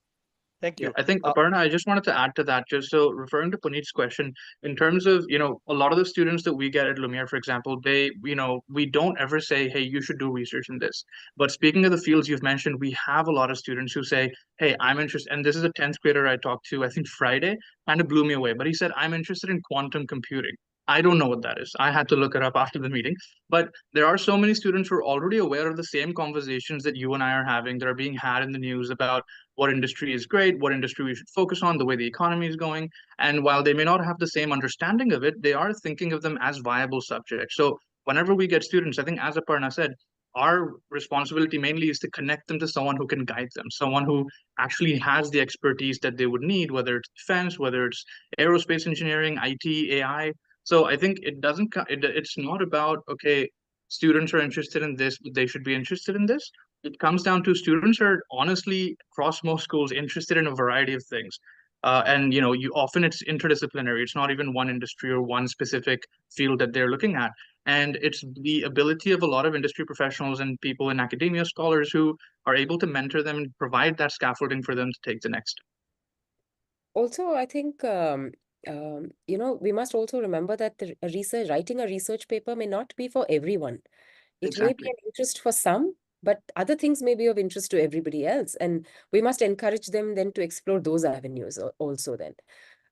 Thank Yeah, you. I think Aparna, I just wanted to add to that, just so referring to Puneet's question, in terms of, a lot of the students that we get at Lumiere, for example, we don't ever say, hey, you should do research in this. But speaking of the fields you've mentioned, we have a lot of students who say, hey, I'm interested, and this is a 10th grader I talked to, I think Friday, kind of blew me away, but he said, I'm interested in quantum computing. I don't know what that is. I had to look it up after the meeting. But there are so many students who are already aware of the same conversations that you and I are having that are being had in the news about what industry is great, what industry we should focus on, the way the economy is going. And while they may not have the same understanding of it, they are thinking of them as viable subjects. So whenever we get students, I think as Aparna said, our responsibility mainly is to connect them to someone who can guide them, someone who actually has the expertise that they would need, whether it's defense, whether it's aerospace engineering, IT, AI. So I think it's not about, okay, students are interested in this, but they should be interested in this. It comes down to students are honestly across most schools interested in a variety of things. And you often it's interdisciplinary. It's not even one industry or one specific field that they're looking at. And it's the ability of a lot of industry professionals and people in academia, scholars who are able to mentor them and provide that scaffolding for them to take the next step. Also, I think, we must also remember that writing a research paper may not be for everyone. It may be Exactly. an interest for some, but other things may be of interest to everybody else. And we must encourage them then to explore those avenues also then.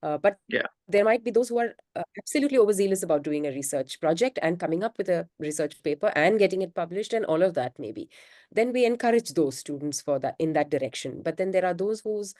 But Yeah. there might be those who are absolutely overzealous about doing a research project and coming up with a research paper and getting it published and all of that maybe. Then we encourage those students for that in that direction. But then there are those whose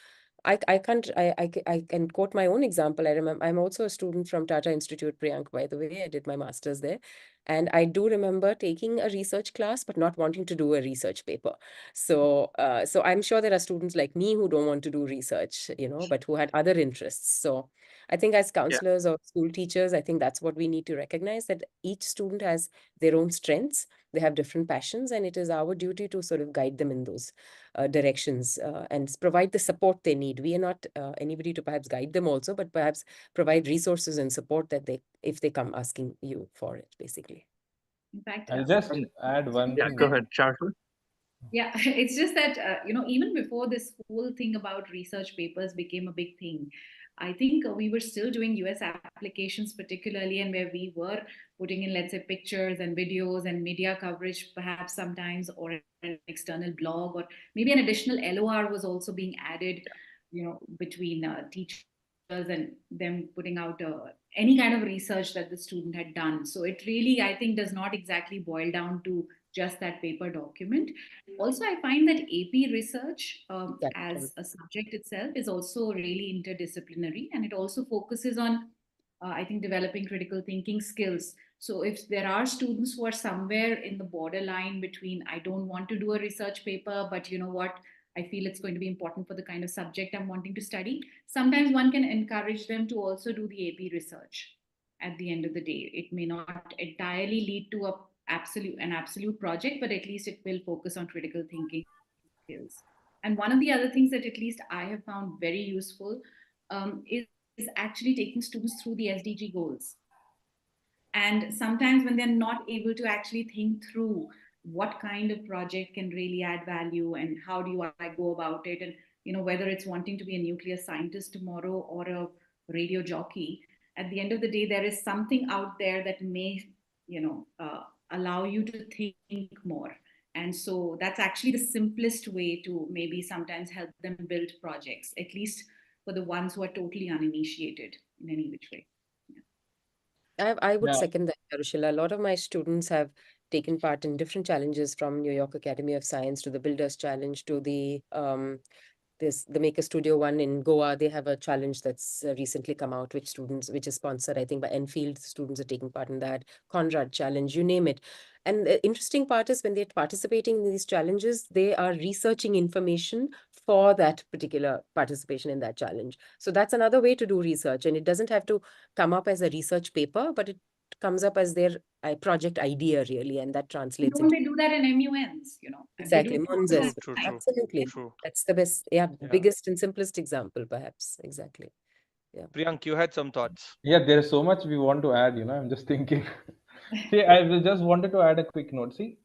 I can quote my own example. I remember I'm also a student from Tata Institute, Priyank, by the way. I did my master's there. And I do remember taking a research class, but not wanting to do a research paper. So I'm sure there are students like me who don't want to do research, but who had other interests. So I think as counselors or school teachers, I think that's what we need to recognize, that each student has their own strengths. They have different passions, and it is our duty to sort of guide them in those directions and provide the support they need. We are not anybody to perhaps guide them also, but perhaps provide resources and support that if they come asking you for it, basically. In fact, I'll just add one Yeah, thing. go ahead, Charles. Yeah, it's just that, even before this whole thing about research papers became a big thing, I think we were still doing US applications, particularly, and where we were putting in, let's say, pictures and videos and media coverage, perhaps sometimes, or an external blog, or maybe an additional LOR was also being added, between teachers and them putting out any kind of research that the student had done. So it really, I think, does not exactly boil down to just that paper document. Also, I find that AP research Yeah. as a subject itself is also really interdisciplinary, and it also focuses on, I think, developing critical thinking skills. So if there are students who are somewhere in the borderline between, I don't want to do a research paper, but you know what, I feel it's going to be important for the kind of subject I'm wanting to study, sometimes one can encourage them to also do the AP research at the end of the day. It may not entirely lead to an absolute project, but at least it will focus on critical thinking skills. And one of the other things that at least I have found very useful is actually taking students through the SDG goals. And sometimes when they're not able to actually think through what kind of project can really add value and how do I go about it, and you know, whether it's wanting to be a nuclear scientist tomorrow or a radio jockey, at the end of the day, there is something out there that may, you know, allow you to think more. And so that's actually the simplest way to maybe sometimes help them build projects, at least for the ones who are totally uninitiated in any which way. I would Yeah. second that, Charushila. A lot of my students have taken part in different challenges, from New York Academy of Science to the Builders Challenge to the Maker Studio one in Goa. They have a challenge that's recently come out, which is sponsored, I think, by Enfield. Students are taking part in that. Conrad Challenge, you name it. And the interesting part is when they're participating in these challenges, they are researching information for that particular participation in that challenge. So that's another way to do research, and it doesn't have to come up as a research paper, but it comes up as their project idea, really, and that translates Don't into they do that in MUNs, you know? exactly They do Mons True, as true, well. true, Absolutely, true. that's the best, yeah, Yeah. biggest and simplest example, perhaps. Exactly. Priyank, you had some thoughts. Yeah, there's so much we want to add, I'm just thinking. See, just wanted to add a quick note. See,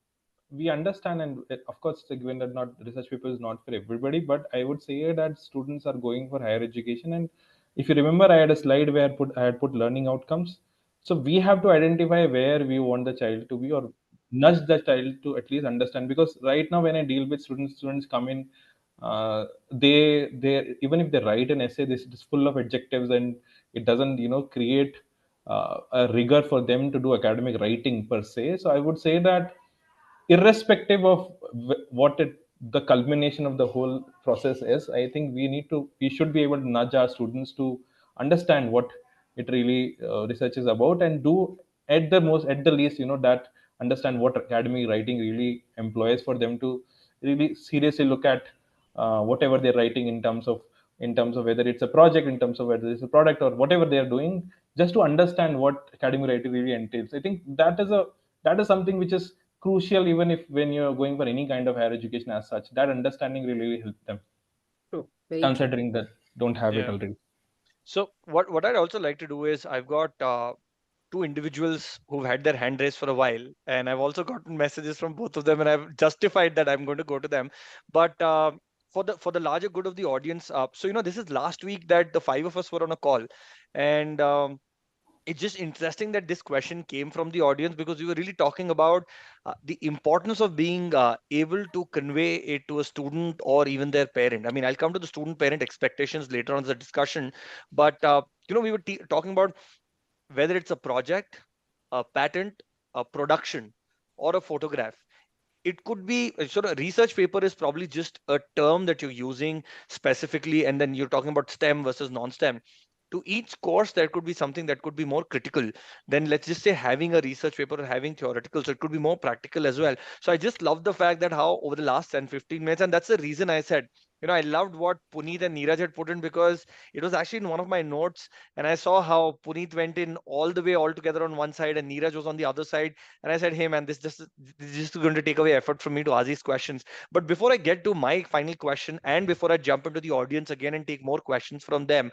we understand, and of course, given that not research paper is not for everybody, but I would say that students are going for higher education. And if you remember, I had a slide where I had put learning outcomes. So we have to identify where we want the child to be, or nudge the child to at least understand. Because right now, when I deal with students come in, they even if they write an essay, this is full of adjectives, and it doesn't create a rigor for them to do academic writing per se. So I would say that irrespective of the culmination of the whole process is, I think we should be able to nudge our students to understand what it really research is about, and do at the least that understand what academic writing really employs, for them to really seriously look at whatever they're writing in terms of whether it's a project, in terms of whether it's a product, or whatever they're doing, just to understand what academic writing really entails. I think that is something which is crucial, even if when you're going for any kind of higher education as such. That understanding really helps them, True. Very true. considering that don't have it Yeah. already. So what I'd also like to do is, I've got two individuals who've had their hand raised for a while, and I've also gotten messages from both of them, and I've justified that I'm going to go to them. But for the larger good of the audience, so this is last week that the five of us were on a call, and it's just interesting that this question came from the audience, because we were really talking about the importance of being able to convey it to a student or even their parent. I mean, I'll come to the student parent expectations later on in the discussion, but we were talking about whether it's a project, a patent, a production, or a photograph. It could be sort of research paper is probably just a term that you're using specifically, and then you're talking about STEM versus non-STEM. To each course, there could be something that could be more critical than, let's just say, having a research paper or having theoretical. So it could be more practical as well. So I just love the fact that how over the last 10-15 minutes, and that's the reason I said, I loved what Puneet and Neeraj had put in, because it was actually in one of my notes, and I saw how Puneet went in all the way all together on one side and Neeraj was on the other side. And I said, hey man, this is just going to take away effort from me to ask these questions. But before I get to my final question, and before I jump into the audience again and take more questions from them,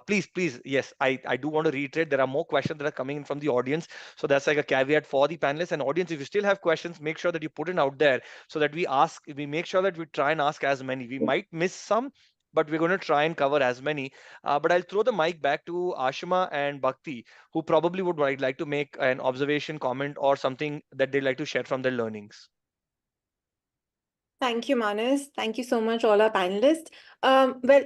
please, yes, I do want to reiterate, there are more questions that are coming in from the audience. So that's like a caveat for the panelists and audience. If you still have questions, make sure that you put it out there, so that we make sure that we try and ask as many. We might miss some, but we're going to try and cover as many. But I'll throw the mic back to Ashima and Bhakti, who probably would like to make an observation, comment, or something that they'd like to share from their learnings. Thank you, Manas. Thank you so much, all our panelists. Well,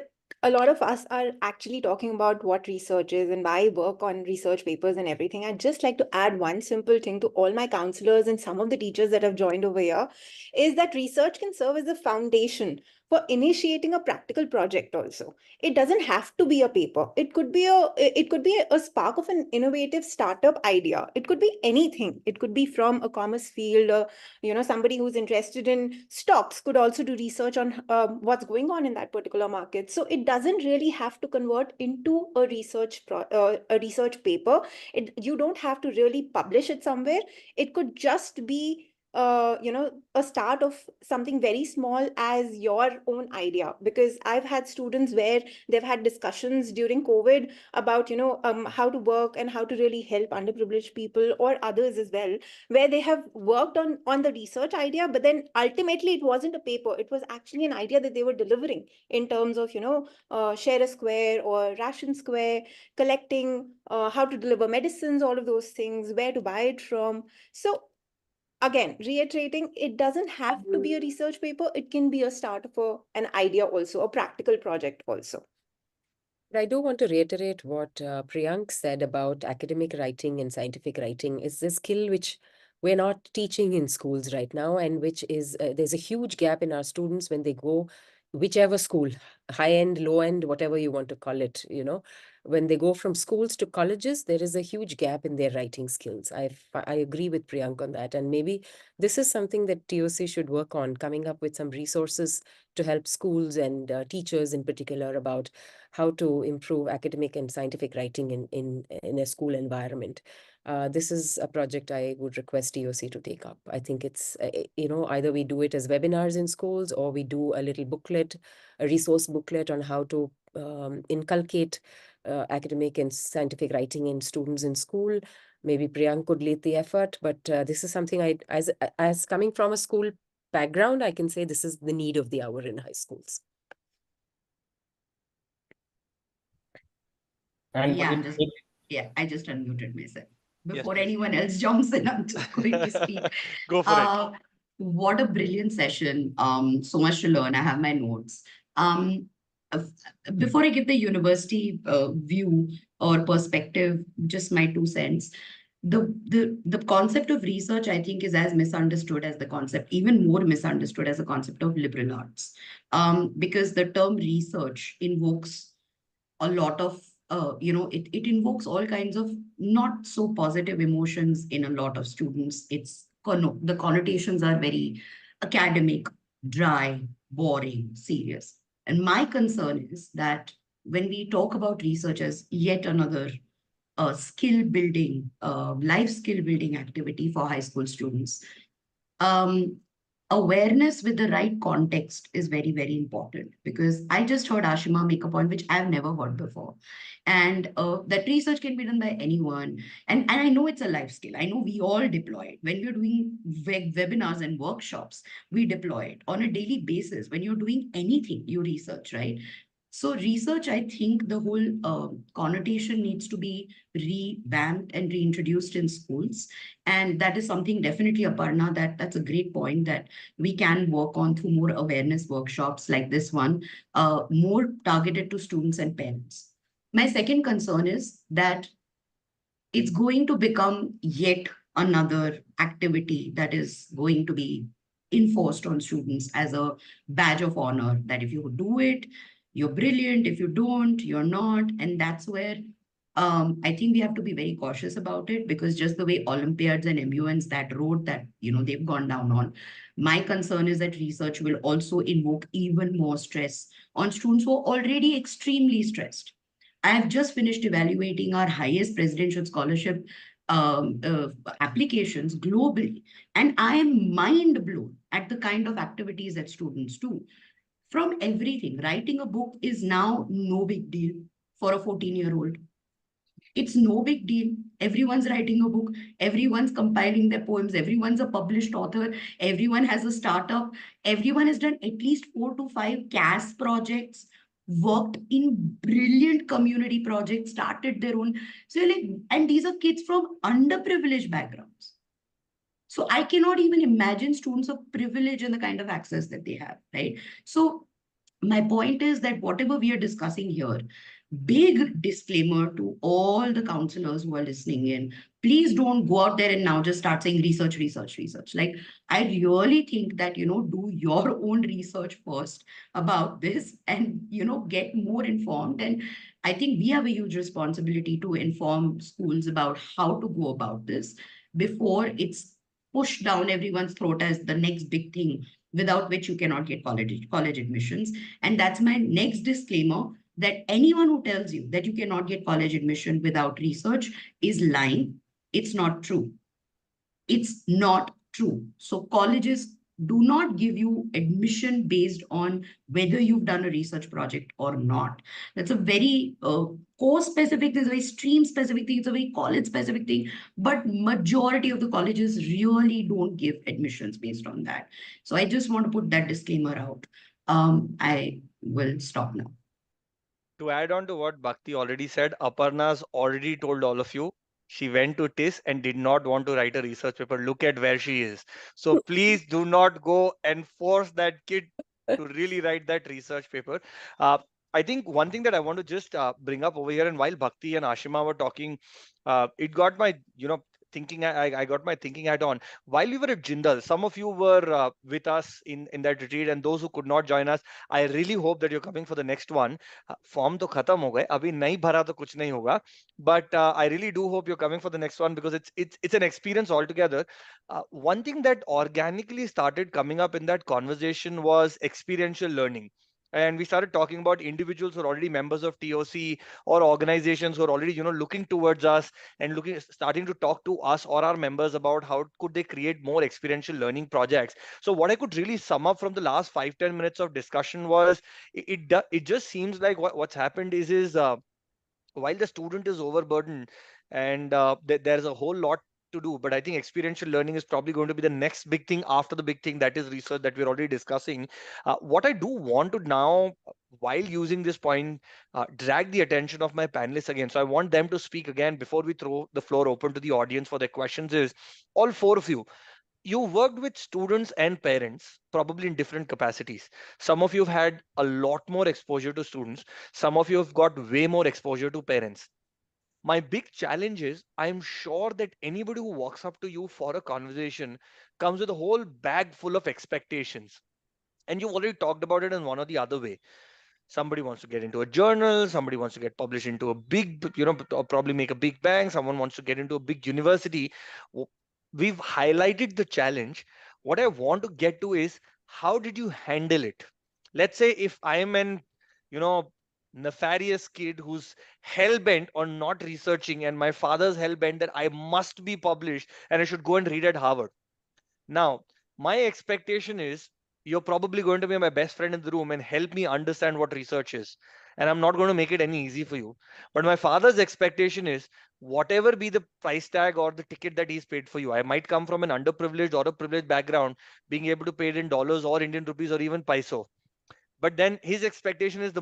a lot of us are actually talking about what research is and why I work on research papers and everything. I'd just like to add one simple thing to all my counselors and some of the teachers that have joined over here, is that research can serve as a foundation for initiating a practical project also. It doesn't have to be a paper. It could be a spark of an innovative startup idea. It could be anything. It could be from a commerce field, somebody who's interested in stocks could also do research on what's going on in that particular market. So it doesn't really have to convert into a research paper. You don't have to really publish it somewhere. It could just be a start of something very small as your own idea, because I've had students where they've had discussions during COVID about how to work and how to really help underprivileged people or others as well, where they have worked on the research idea, but then ultimately it wasn't a paper. It was actually an idea that they were delivering in terms of Share a Square or Ration Square, collecting how to deliver medicines, all of those things, where to buy it from. So again, reiterating, it doesn't have to be a research paper. It can be a start of an idea also, a practical project also. I do want to reiterate what Priyank said about academic writing and scientific writing. It's a skill which we're not teaching in schools right now, and which is, there's a huge gap in our students when they go whichever school, high end, low end, whatever you want to call it, when they go from schools to colleges, there is a huge gap in their writing skills. I agree with Priyank on that. And maybe this is something that TOC should work on, coming up with some resources to help schools and teachers in particular about how to improve academic and scientific writing in a school environment. This is a project I would request TOC to take up. I think it's, either we do it as webinars in schools, or we do a little booklet, a resource booklet on how to inculcate academic and scientific writing in students in school. Maybe Priyank could lead the effort, but this is something as coming from a school background, I can say this is the need of the hour in high schools. And Yeah, I just unmuted myself. Before please. anyone else jumps in, I'm just going to speak. Go for it. What a brilliant session. So much to learn. I have my notes. Before I give the university view or perspective, just my 2 cents. The concept of research, I think, is as misunderstood as the concept, even more misunderstood as a concept of liberal arts. Because the term research invokes a lot of it invokes all kinds of not so positive emotions in a lot of students. The connotations are very academic, dry, boring, serious. And my concern is that when we talk about research as yet another skill building, life skill building activity for high school students, awareness with the right context is very, very important. Because I just heard Ashima make a point which I've never heard before. And that research can be done by anyone. And I know it's a life skill. I know we all deploy it. When we're doing webinars and workshops, we deploy it on a daily basis. When you're doing anything, you research, right? So research, I think the whole connotation needs to be revamped and reintroduced in schools. And that is something definitely, Aparna, that's a great point that we can work on through more awareness workshops like this one, more targeted to students and parents. My second concern is that it's going to become yet another activity that is going to be enforced on students as a badge of honor, that if you do it, you're brilliant. If you don't, you're not. And that's where I think we have to be very cautious about it, because just the way Olympiads and MUNs, that road that, they've gone down on, my concern is that research will also invoke even more stress on students who are already extremely stressed. I have just finished evaluating our highest presidential scholarship applications globally. And I am mind blown at the kind of activities that students do. From everything, writing a book is now no big deal for a 14-year-old. It's no big deal. Everyone's writing a book. Everyone's compiling their poems. Everyone's a published author. Everyone has a startup. Everyone has done at least 4 to 5 CAS projects, worked in brilliant community projects, started their own. So and these are kids from underprivileged backgrounds. So I cannot even imagine students of privilege and the kind of access that they have, right? So my point is that whatever we are discussing here, big disclaimer to all the counselors who are listening in, please don't go out there and now just start saying research, research, research. Like, I really think that, do your own research first about this and, get more informed. And I think we have a huge responsibility to inform schools about how to go about this before it's pushed down everyone's throat as the next big thing, without which you cannot get college admissions. And that's my next disclaimer, that anyone who tells you that you cannot get college admission without research is lying. It's not true. It's not true. So colleges do not give you admission based on whether you've done a research project or not. That's a very course specific thing, it's a very stream specific thing, it's a very college specific thing, but majority of the colleges really don't give admissions based on that. So I just want to put that disclaimer out. I will stop now. To add on to what Bhakti already said, Aparna's already told all of you, she went to TIS and did not want to write a research paper. Look at where she is. So please do not go and force that kid to really write that research paper. I think one thing that I want to just bring up over here, and while Bhakti and Ashima were talking, it got my, thinking. I got my thinking hat on. While we were at Jindal, some of you were with us in that retreat, and those who could not join us, I really hope that you're coming for the next one. Form to khatam ho gaye, abhi nahi bhara to kuch nahi hoga. But I really do hope you're coming for the next one, because it's an experience altogether. One thing that organically started coming up in that conversation was experiential learning. And we started talking about individuals who are already members of TOC, or organizations who are already, looking towards us and starting to talk to us or our members about how could they create more experiential learning projects. So what I could really sum up from the last 5-10 minutes of discussion was, it just seems like what's happened is while the student is overburdened, and there's a whole lot to do, but I think experiential learning is probably going to be the next big thing after the big thing, that is research, that we're already discussing. What I do want to now, while using this point, drag the attention of my panelists again, so I want them to speak again before we throw the floor open to the audience for their questions, is all four of you worked with students and parents, probably in different capacities. Some of you have had a lot more exposure to students. Some of you have got way more exposure to parents. My big challenge is, I'm sure that anybody who walks up to you for a conversation comes with a whole bag full of expectations. And you've already talked about it in one or the other way. Somebody wants to get into a journal, somebody wants to get published into a big, or probably make a big bang, someone wants to get into a big university. We've highlighted the challenge. What I want to get to is, how did you handle it? Let's say if I am an, nefarious kid who's hell-bent on not researching, and my father's hell-bent that I must be published and I should go and read at Harvard. Now, my expectation is, you're probably going to be my best friend in the room and help me understand what research is. And I'm not going to make it any easy for you. But my father's expectation is, whatever be the price tag or the ticket that he's paid for you, I might come from an underprivileged or a privileged background, being able to pay it in dollars or Indian rupees or even peso. But then his expectation is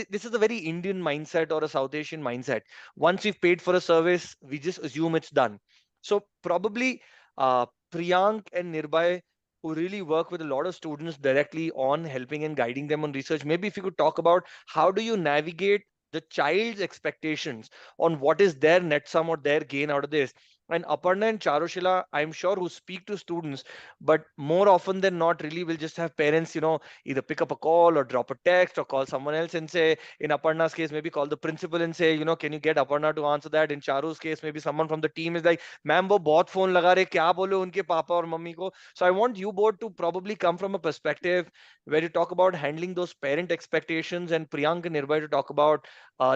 this is a very Indian mindset or a South Asian mindset. Once we've paid for a service, we just assume it's done. So probably Priyank and Nirbhay, who really work with a lot of students directly on helping and guiding them on research, maybe if you could talk about, how do you navigate the child's expectations on what is their net sum or their gain out of this? And Aparna and Charushila, I'm sure, who speak to students, but more often than not, really will just have parents, either pick up a call or drop a text or call someone else and say, in Aparna's case, maybe call the principal and say, can you get Aparna to answer that? In Charu's case, maybe someone from the team is like, ma'am, wo bahut phone laga rahe, kya bole unke papa or mummy ko? So I want you both to probably come from a perspective where you talk about handling those parent expectations, and Priyank and Nirbhay to talk about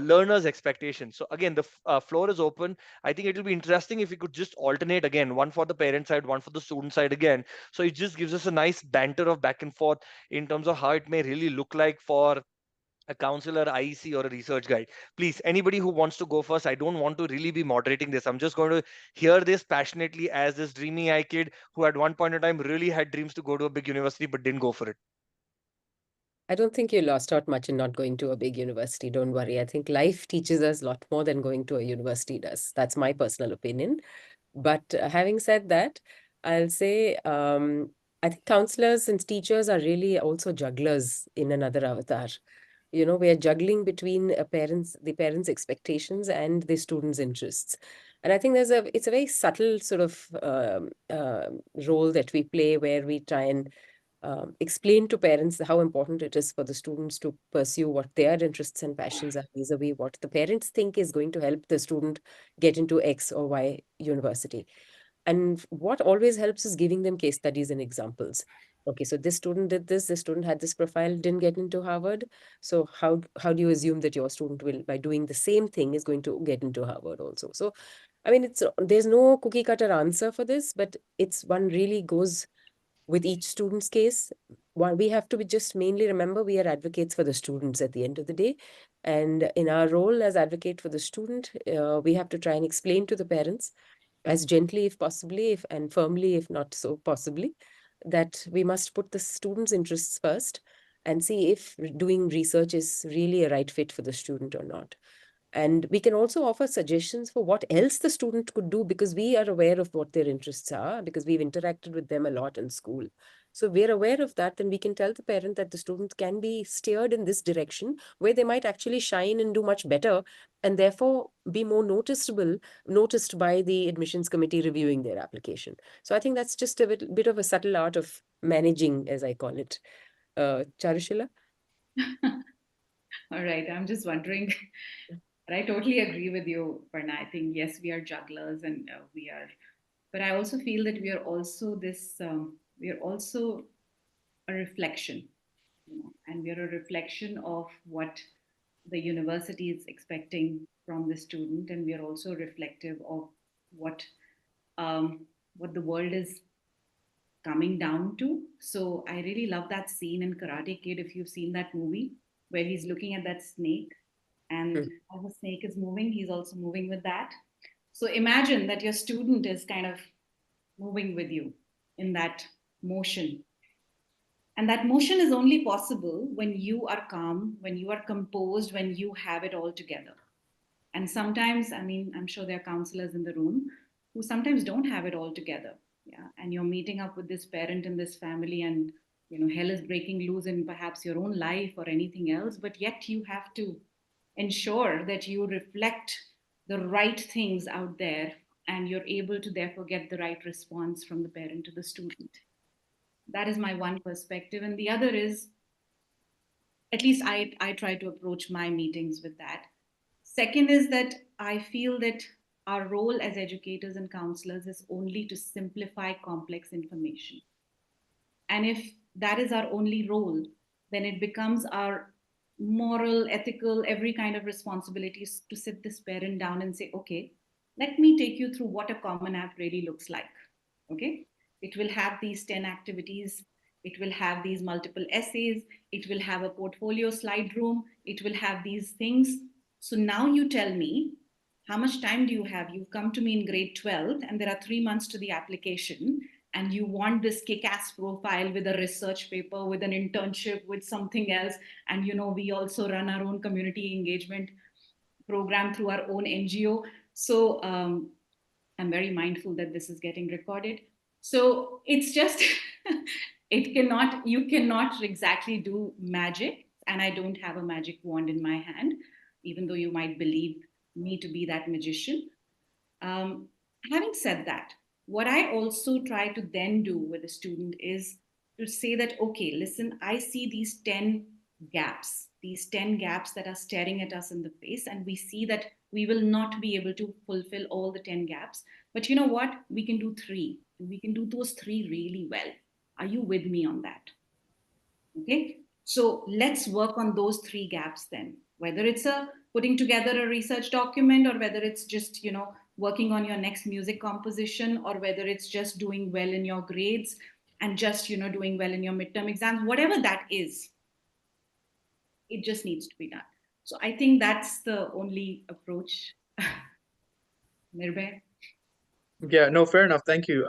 learners' expectations. So again, the floor is open. I think it will be interesting if we could just alternate again, one for the parent side, one for the student side again. So it just gives us a nice banter of back and forth in terms of how it may really look like for a counselor, IEC, or a research guide. Please, anybody who wants to go first, I don't want to really be moderating this. I'm just going to hear this passionately as this dreamy eye kid who at one point in time really had dreams to go to a big university but didn't go for it. I don't think you lost out much in not going to a big university. Don't worry. I think life teaches us a lot more than going to a university does. That's my personal opinion. But having said that, I'll say I think counselors and teachers are really also jugglers in another avatar. You know, we are juggling between the parents' expectations and the students' interests. And I think it's a very subtle sort of role that we play, where we try and explain to parents how important it is for the students to pursue what their interests and passions are, vis-a-vis what the parents think is going to help the student get into X or Y university. And what always helps is giving them case studies and examples. Okay, so this student did this student had this profile, didn't get into Harvard. So how do you assume that your student will, by doing the same thing, is going to get into Harvard also? So, I mean, there's no cookie cutter answer for this, but it's one really goes with each student's case. One, we have to be just mainly remember we are advocates for the students at the end of the day. And in our role as advocate for the student, we have to try and explain to the parents as gently if possibly, and firmly if not so possibly, that we must put the students' interests first and see if doing research is really a right fit for the student or not. And we can also offer suggestions for what else the student could do, because we are aware of what their interests are, because we've interacted with them a lot in school. So we're aware of that, and we can tell the parent that the student can be steered in this direction where they might actually shine and do much better, and therefore be more noticed by the admissions committee reviewing their application. So I think that's just a bit of a subtle art of managing, as I call it. Charushila? All right, I'm just wondering. But I totally agree with you, Parna. I think, yes, we are jugglers and but I also feel that we are also a reflection, and we are a reflection of what the university is expecting from the student, and we are also reflective of what the world is coming down to. So I really love that scene in Karate Kid, if you've seen that movie, where he's looking at that snake, and as the snake is moving, he's also moving with that. So imagine that your student is kind of moving with you in that motion. And that motion is only possible when you are calm, when you are composed, when you have it all together. And sometimes, I mean, I'm sure there are counselors in the room who sometimes don't have it all together. Yeah. And you're meeting up with this parent and this family, and hell is breaking loose in perhaps your own life or anything else, but yet you have to ensure that you reflect the right things out there, and you're able to therefore get the right response from the parent to the student. That is my one perspective. And the other is, at least I try to approach my meetings with that. Second is that I feel that our role as educators and counselors is only to simplify complex information. And if that is our only role, then it becomes our moral, ethical, every kind of responsibilities to sit this parent down and say, okay, let me take you through what a Common App really looks like. Okay, it will have these 10 activities, it will have these multiple essays, it will have a portfolio slide room, it will have these things. So now you tell me, how much time do you have? You've come to me in grade 12 and there are 3 months to the application, and you want this kick-ass profile with a research paper, with an internship, with something else. And we also run our own community engagement program through our own NGO. So I'm very mindful that this is getting recorded. So it's just, you cannot exactly do magic. And I don't have a magic wand in my hand, even though you might believe me to be that magician. Having said that, what I also try to then do with a student is to say that, okay, listen, I see these 10 gaps that are staring at us in the face, and we see that we will not be able to fulfill all the 10 gaps. But you know what? We can do 3, and we can do those 3 really well. Are you with me on that? Okay, so let's work on those 3 gaps then, whether it's putting together a research document, or whether it's just, working on your next music composition, or whether it's just doing well in your grades and just, doing well in your midterm exams, whatever that is, it just needs to be done. So I think that's the only approach. Nirbhay? Yeah, no, fair enough. Thank you.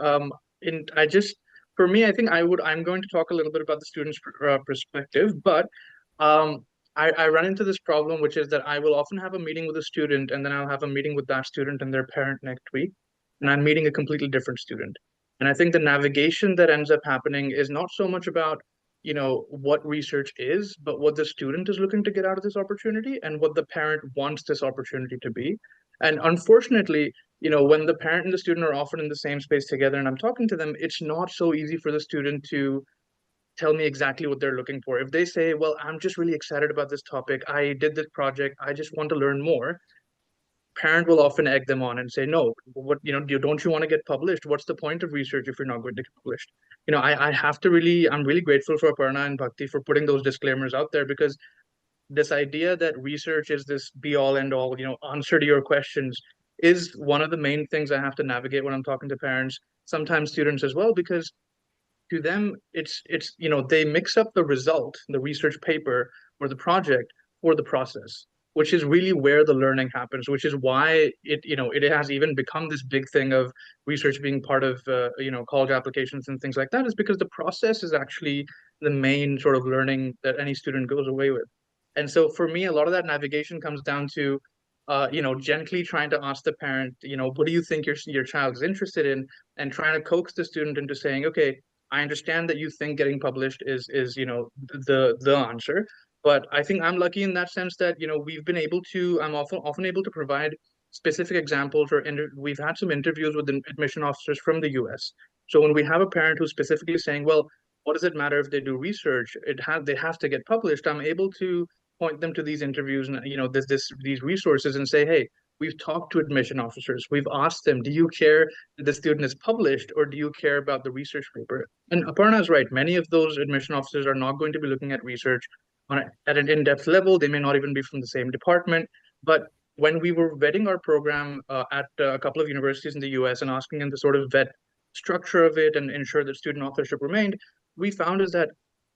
For me, I think I'm going to talk a little bit about the student's perspective, but I run into this problem, which is that I will often have a meeting with a student, and then I'll have a meeting with that student and their parent next week, and I'm meeting a completely different student. And I think the navigation that ends up happening is not so much about, what research is, but what the student is looking to get out of this opportunity and what the parent wants this opportunity to be. And unfortunately, when the parent and the student are often in the same space together and I'm talking to them, it's not so easy for the student to tell me exactly what they're looking for. If they say, well, I'm just really excited about this topic, I did this project, I just want to learn more, parent will often egg them on and say, no, what, don't you want to get published? What's the point of research if you're not going to get published? I have to I'm really grateful for Aparna and Bhakti for putting those disclaimers out there, because this idea that research is this be all end all, answer to your questions is one of the main things I have to navigate when I'm talking to parents, sometimes students as well, because to them it's they mix up the result, the research paper or the project, or the process, which is really where the learning happens, which is why it has even become this big thing of research being part of college applications and things like that, is because the process is actually the main sort of learning that any student goes away with. And so for me, a lot of that navigation comes down to gently trying to ask the parent, what do you think your child is interested in, and trying to coax the student into saying, okay, I understand that you think getting published is the answer, but I think I'm lucky in that sense that we've been able to. I'm often able to provide specific examples, or we've had some interviews with the admission officers from the U.S. So when we have a parent who's specifically saying, well, what does it matter if they do research? They have to get published. I'm able to point them to these interviews and these resources and say, hey, we've talked to admission officers. We've asked them, do you care that the student is published, or do you care about the research paper? And Aparna is right. Many of those admission officers are not going to be looking at research at an in-depth level. They may not even be from the same department. But when we were vetting our program at a couple of universities in the US and asking them to sort of vet structure of it and ensure that student authorship remained, we found is that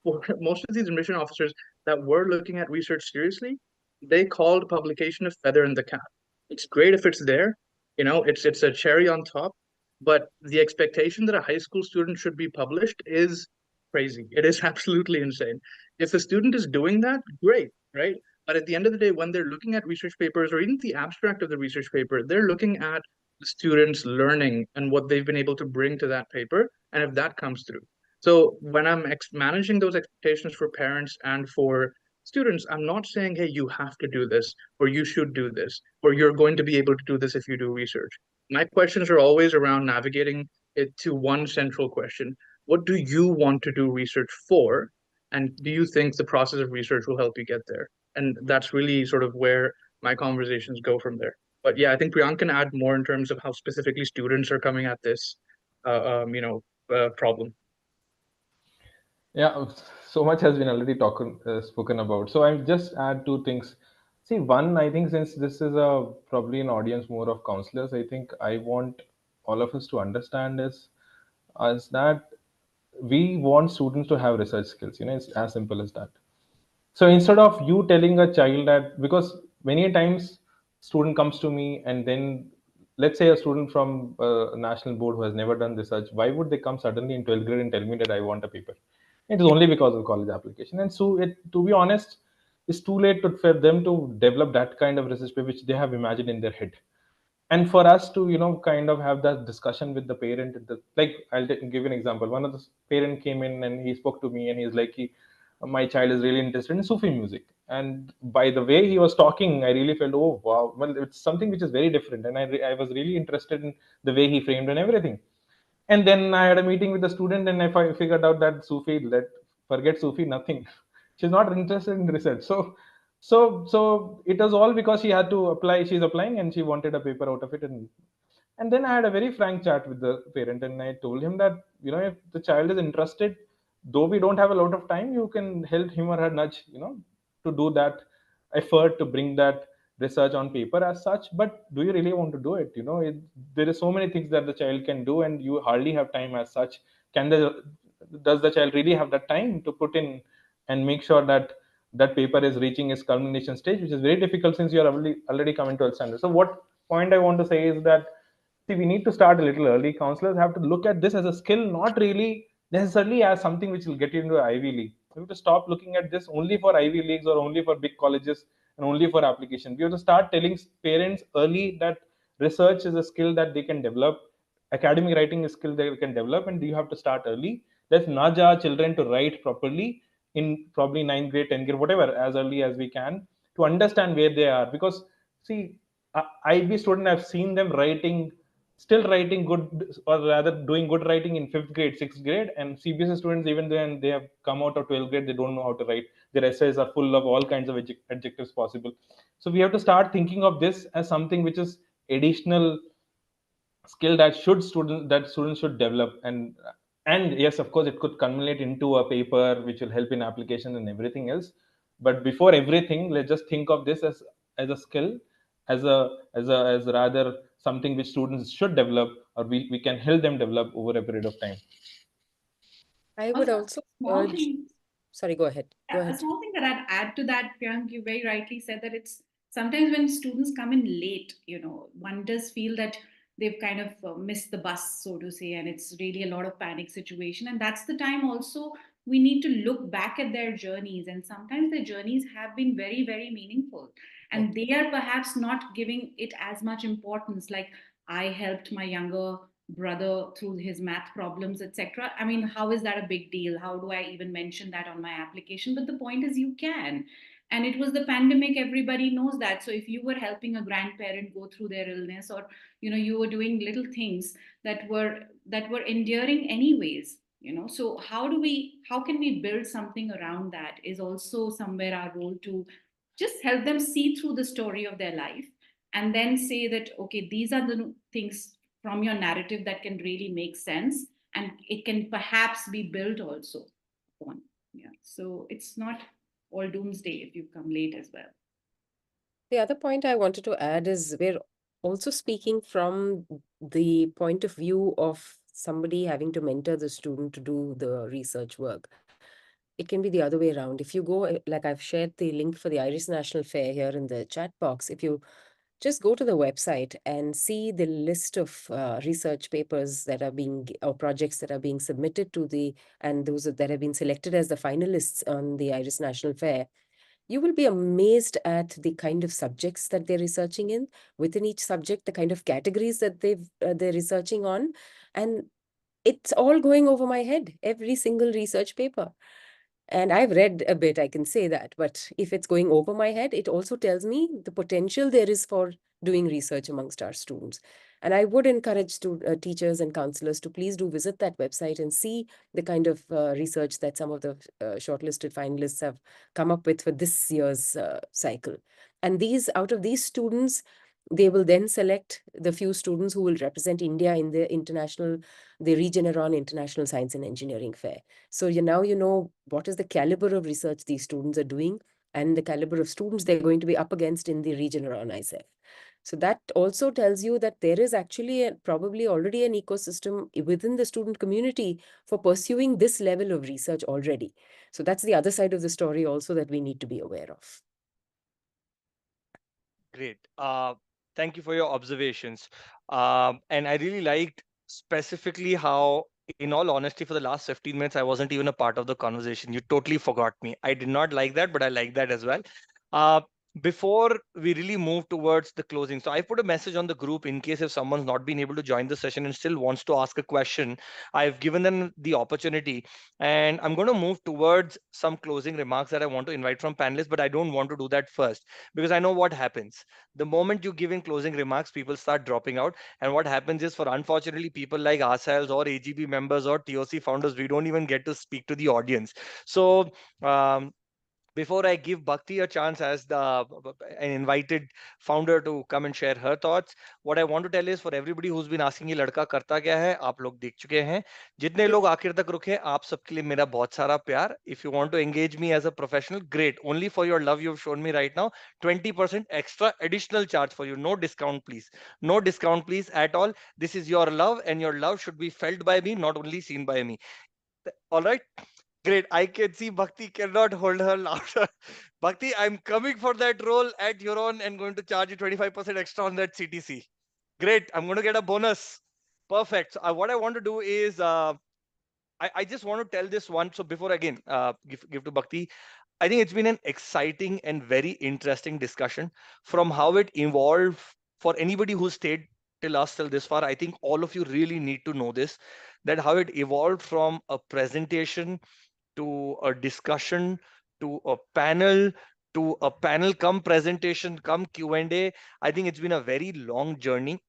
for most of these admission officers that were looking at research seriously, they called publication a feather in the cap. It's great if it's there, it's a cherry on top, but the expectation that a high school student should be published is crazy. It is absolutely insane. If a student is doing that, great, right? But at the end of the day, when they're looking at research papers or even the abstract of the research paper, they're looking at the students' learning and what they've been able to bring to that paper, and if that comes through. So when I'm managing those expectations for parents and for students, I'm not saying, hey, you have to do this, or you should do this, or you're going to be able to do this if you do research. My questions are always around navigating it to one central question. What do you want to do research for? And do you think the process of research will help you get there? And that's really sort of where my conversations go from there. But yeah, I think Priyank can add more in terms of how specifically students are coming at this, problem. Yeah, so much has been already spoken about. So I'll just add two things. See, one, I think since this is probably an audience more of counselors, I think I want all of us to understand is that we want students to have research skills. It's as simple as that. So instead of you telling a child that, because many times student comes to me and then let's say a student from a national board who has never done research, why would they come suddenly in 12th grade and tell me that I want a paper? It is only because of college application. And so to be honest, it's too late for them to develop that kind of research paper which they have imagined in their head. And for us to kind of have that discussion with the parent, like I'll give an example. One of the parent came in and he spoke to me and he's like, my child is really interested in Sufi music, and by the way he was talking, I really felt, oh wow, well, it's something which is very different, and I was really interested in the way he framed and everything. And then I had a meeting with the student and I figured out that forget Sufi, nothing. She's not interested in research. So it was all because she had to apply. She's applying and she wanted a paper out of it. And then I had a very frank chat with the parent and I told him that, if the child is interested, though we don't have a lot of time, you can help him or her nudge, to do that effort to bring that research on paper as such. But do you really want to do it? There is so many things that the child can do and you hardly have time as such. Does the child really have that time to put in and make sure that that paper is reaching its culmination stage, which is very difficult since you are already coming to a standard. So what point I want to say is that, see, we need to start a little early. Counselors have to look at this as a skill, not really necessarily as something which will get you into Ivy League. We have to stop looking at this only for Ivy Leagues or only for big colleges and only for application. We have to start telling parents early that research is a skill that they can develop academic writing is skill that we can develop, and you have to start early. Let's nudge our children to write properly in probably 9th grade, 10th grade, whatever, as early as we can, to understand where they are. Because see, IB student, I've seen them still writing good, or rather doing good writing in 5th grade, 6th grade, and CBSE students, even then they have come out of 12th grade, they don't know how to write. Their essays are full of all kinds of adjectives possible. So we have to start thinking of this as something which is additional skill that students should develop. And yes, of course, it could culminate into a paper which will help in application and everything else. But before everything, let's just think of this as a skill, as rather something which students should develop, or we can help them develop over a period of time. I would Also, also small urge, thing, sorry, go ahead. Go a ahead. small thing that I'd add to that, Priyank, you very rightly said that it's sometimes when students come in late, one does feel that they've kind of missed the bus, so to say, and it's really a lot of panic situation. And that's the time also we need to look back at their journeys. And sometimes their journeys have been very, very meaningful. And they are perhaps not giving it as much importance. Like, I helped my younger brother through his math problems, etc. I mean, how is that a big deal? How do I even mention that on my application? But the point is, you can. And it was the pandemic, everybody knows that. So if you were helping a grandparent go through their illness, or you were doing little things that were endearing anyways, so how can we build something around that is also somewhere our role, to just help them see through the story of their life, and then say that, okay, these are the things from your narrative that can really make sense, and it can perhaps be built also on. Yeah, so it's not all doomsday if you come late as well. The other point I wanted to add is we're also speaking from the point of view of somebody having to mentor the student to do the research work. It can be the other way around. If you go, like I've shared the link for the Irish National Fair here in the chat box, if you just go to the website and see the list of research papers that are or projects that are being submitted to and those that have been selected as the finalists on the Irish National Fair, you will be amazed at the kind of subjects that they're researching in, within each subject, the kind of categories that they're researching on. And it's all going over my head, every single research paper. And I've read a bit, I can say that. But if it's going over my head, it also tells me the potential there is for doing research amongst our students. And I would encourage teachers and counselors to please do visit that website and see the kind of research that some of the shortlisted finalists have come up with for this year's cycle. And out of these students, they will then select the few students who will represent India in the Regeneron International Science and Engineering Fair. So now you know what is the caliber of research these students are doing, and the caliber of students they're going to be up against in the Regeneron ISEF. So that also tells you that there is actually probably already an ecosystem within the student community for pursuing this level of research already. So that's the other side of the story also that we need to be aware of. Great. Thank you for your observations. And I really liked specifically how, in all honesty, for the last 15 minutes, I wasn't even a part of the conversation. You totally forgot me. I did not like that, but I like that as well. Before we really move towards the closing, so I put a message on the group in case if someone's not been able to join the session and still wants to ask a question. I've given them the opportunity, and I'm going to move towards some closing remarks that I want to invite from panelists, but I don't want to do that first because I know what happens. The moment you give in closing remarks, people start dropping out. And what happens is, for unfortunately people like ourselves or AGB members or TOC founders, we don't even get to speak to the audience. So before I give Bhakti a chance as an invited founder to come and share her thoughts, what I want to tell is, for everybody who's been asking, ये लड़का करता क्या है, आप लोग देख चुके हैं. जितने लोग आखिर तक रुके, आप सबके लिए मेरा बहुत सारा प्यार. If you want to engage me as a professional, great. Only for your love you've shown me right now, 20% extra additional charge for you. No discount, please. No discount, please, at all. This is your love, and your love should be felt by me, not only seen by me. All right. Great. I can see Bhakti cannot hold her laughter. Bhakti, I'm coming for that role at Huron and going to charge you 25% extra on that CTC. Great. I'm going to get a bonus. Perfect. So what I want to do is, I just want to tell this one. So before again, give to Bhakti, I think it's been an exciting and very interesting discussion from how it evolved for anybody who stayed till us till this far, I think all of you really need to know this, that how it evolved from a presentation to a discussion to a panel to a panel come presentation come Q&A. I think it's been a very long journey.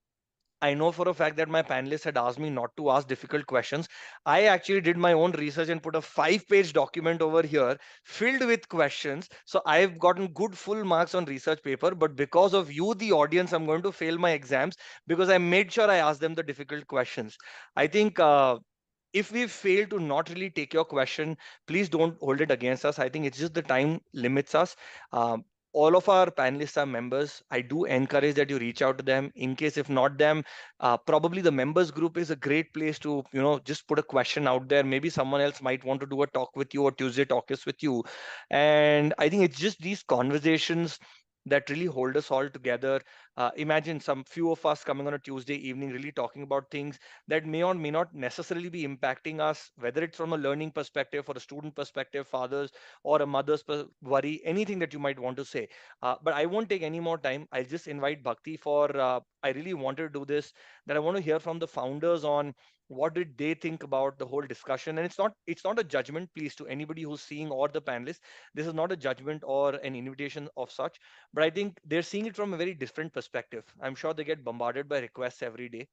I know for a fact that my panelists had asked me not to ask difficult questions. I actually did my own research and put a 5-page document over here filled with questions. So I've gotten good full marks on research paper, but because of you, the audience, I'm going to fail my exams because I made sure I asked them the difficult questions. I think if we fail to not really take your question, please don't hold it against us. I think it's just the time limits us. Um, all of our panelists are members. I do encourage that you reach out to them. In case if not them, probably the members group is a great place to just put a question out there. Maybe someone else might want to do a talk with you or Tuesday talk is with you. And I think it's just these conversations that really hold us all together. Imagine some few of us coming on a Tuesday evening, really talking about things that may or may not necessarily be impacting us, whether it's from a learning perspective or a student perspective, fathers or a mother's worry, anything that you might want to say. But I won't take any more time. I'll just invite Bhakti for, I really wanted to do this, that I want to hear from the founders on what did they think about the whole discussion. And it's not a judgment, please, to anybody who's seeing or the panelists. This is not a judgment or an invitation of such, but I think they're seeing it from a very different perspective. I'm sure they get bombarded by requests every day.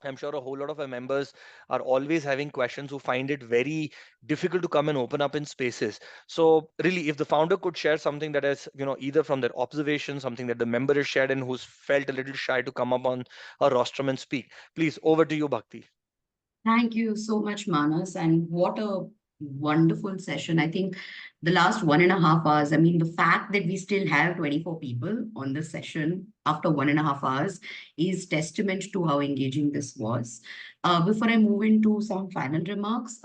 I'm sure a whole lot of our members are always having questions who find it very difficult to come and open up in spaces. So really, if the founder could share something that is, either from their observation, something that the member has shared and who's felt a little shy to come up on a rostrum and speak, please, over to you, Bhakti. Thank you so much, Manas. And what a wonderful session. I think the last 1.5 hours, I mean, the fact that we still have 24 people on this session after 1.5 hours is testament to how engaging this was. Before I move into some final remarks,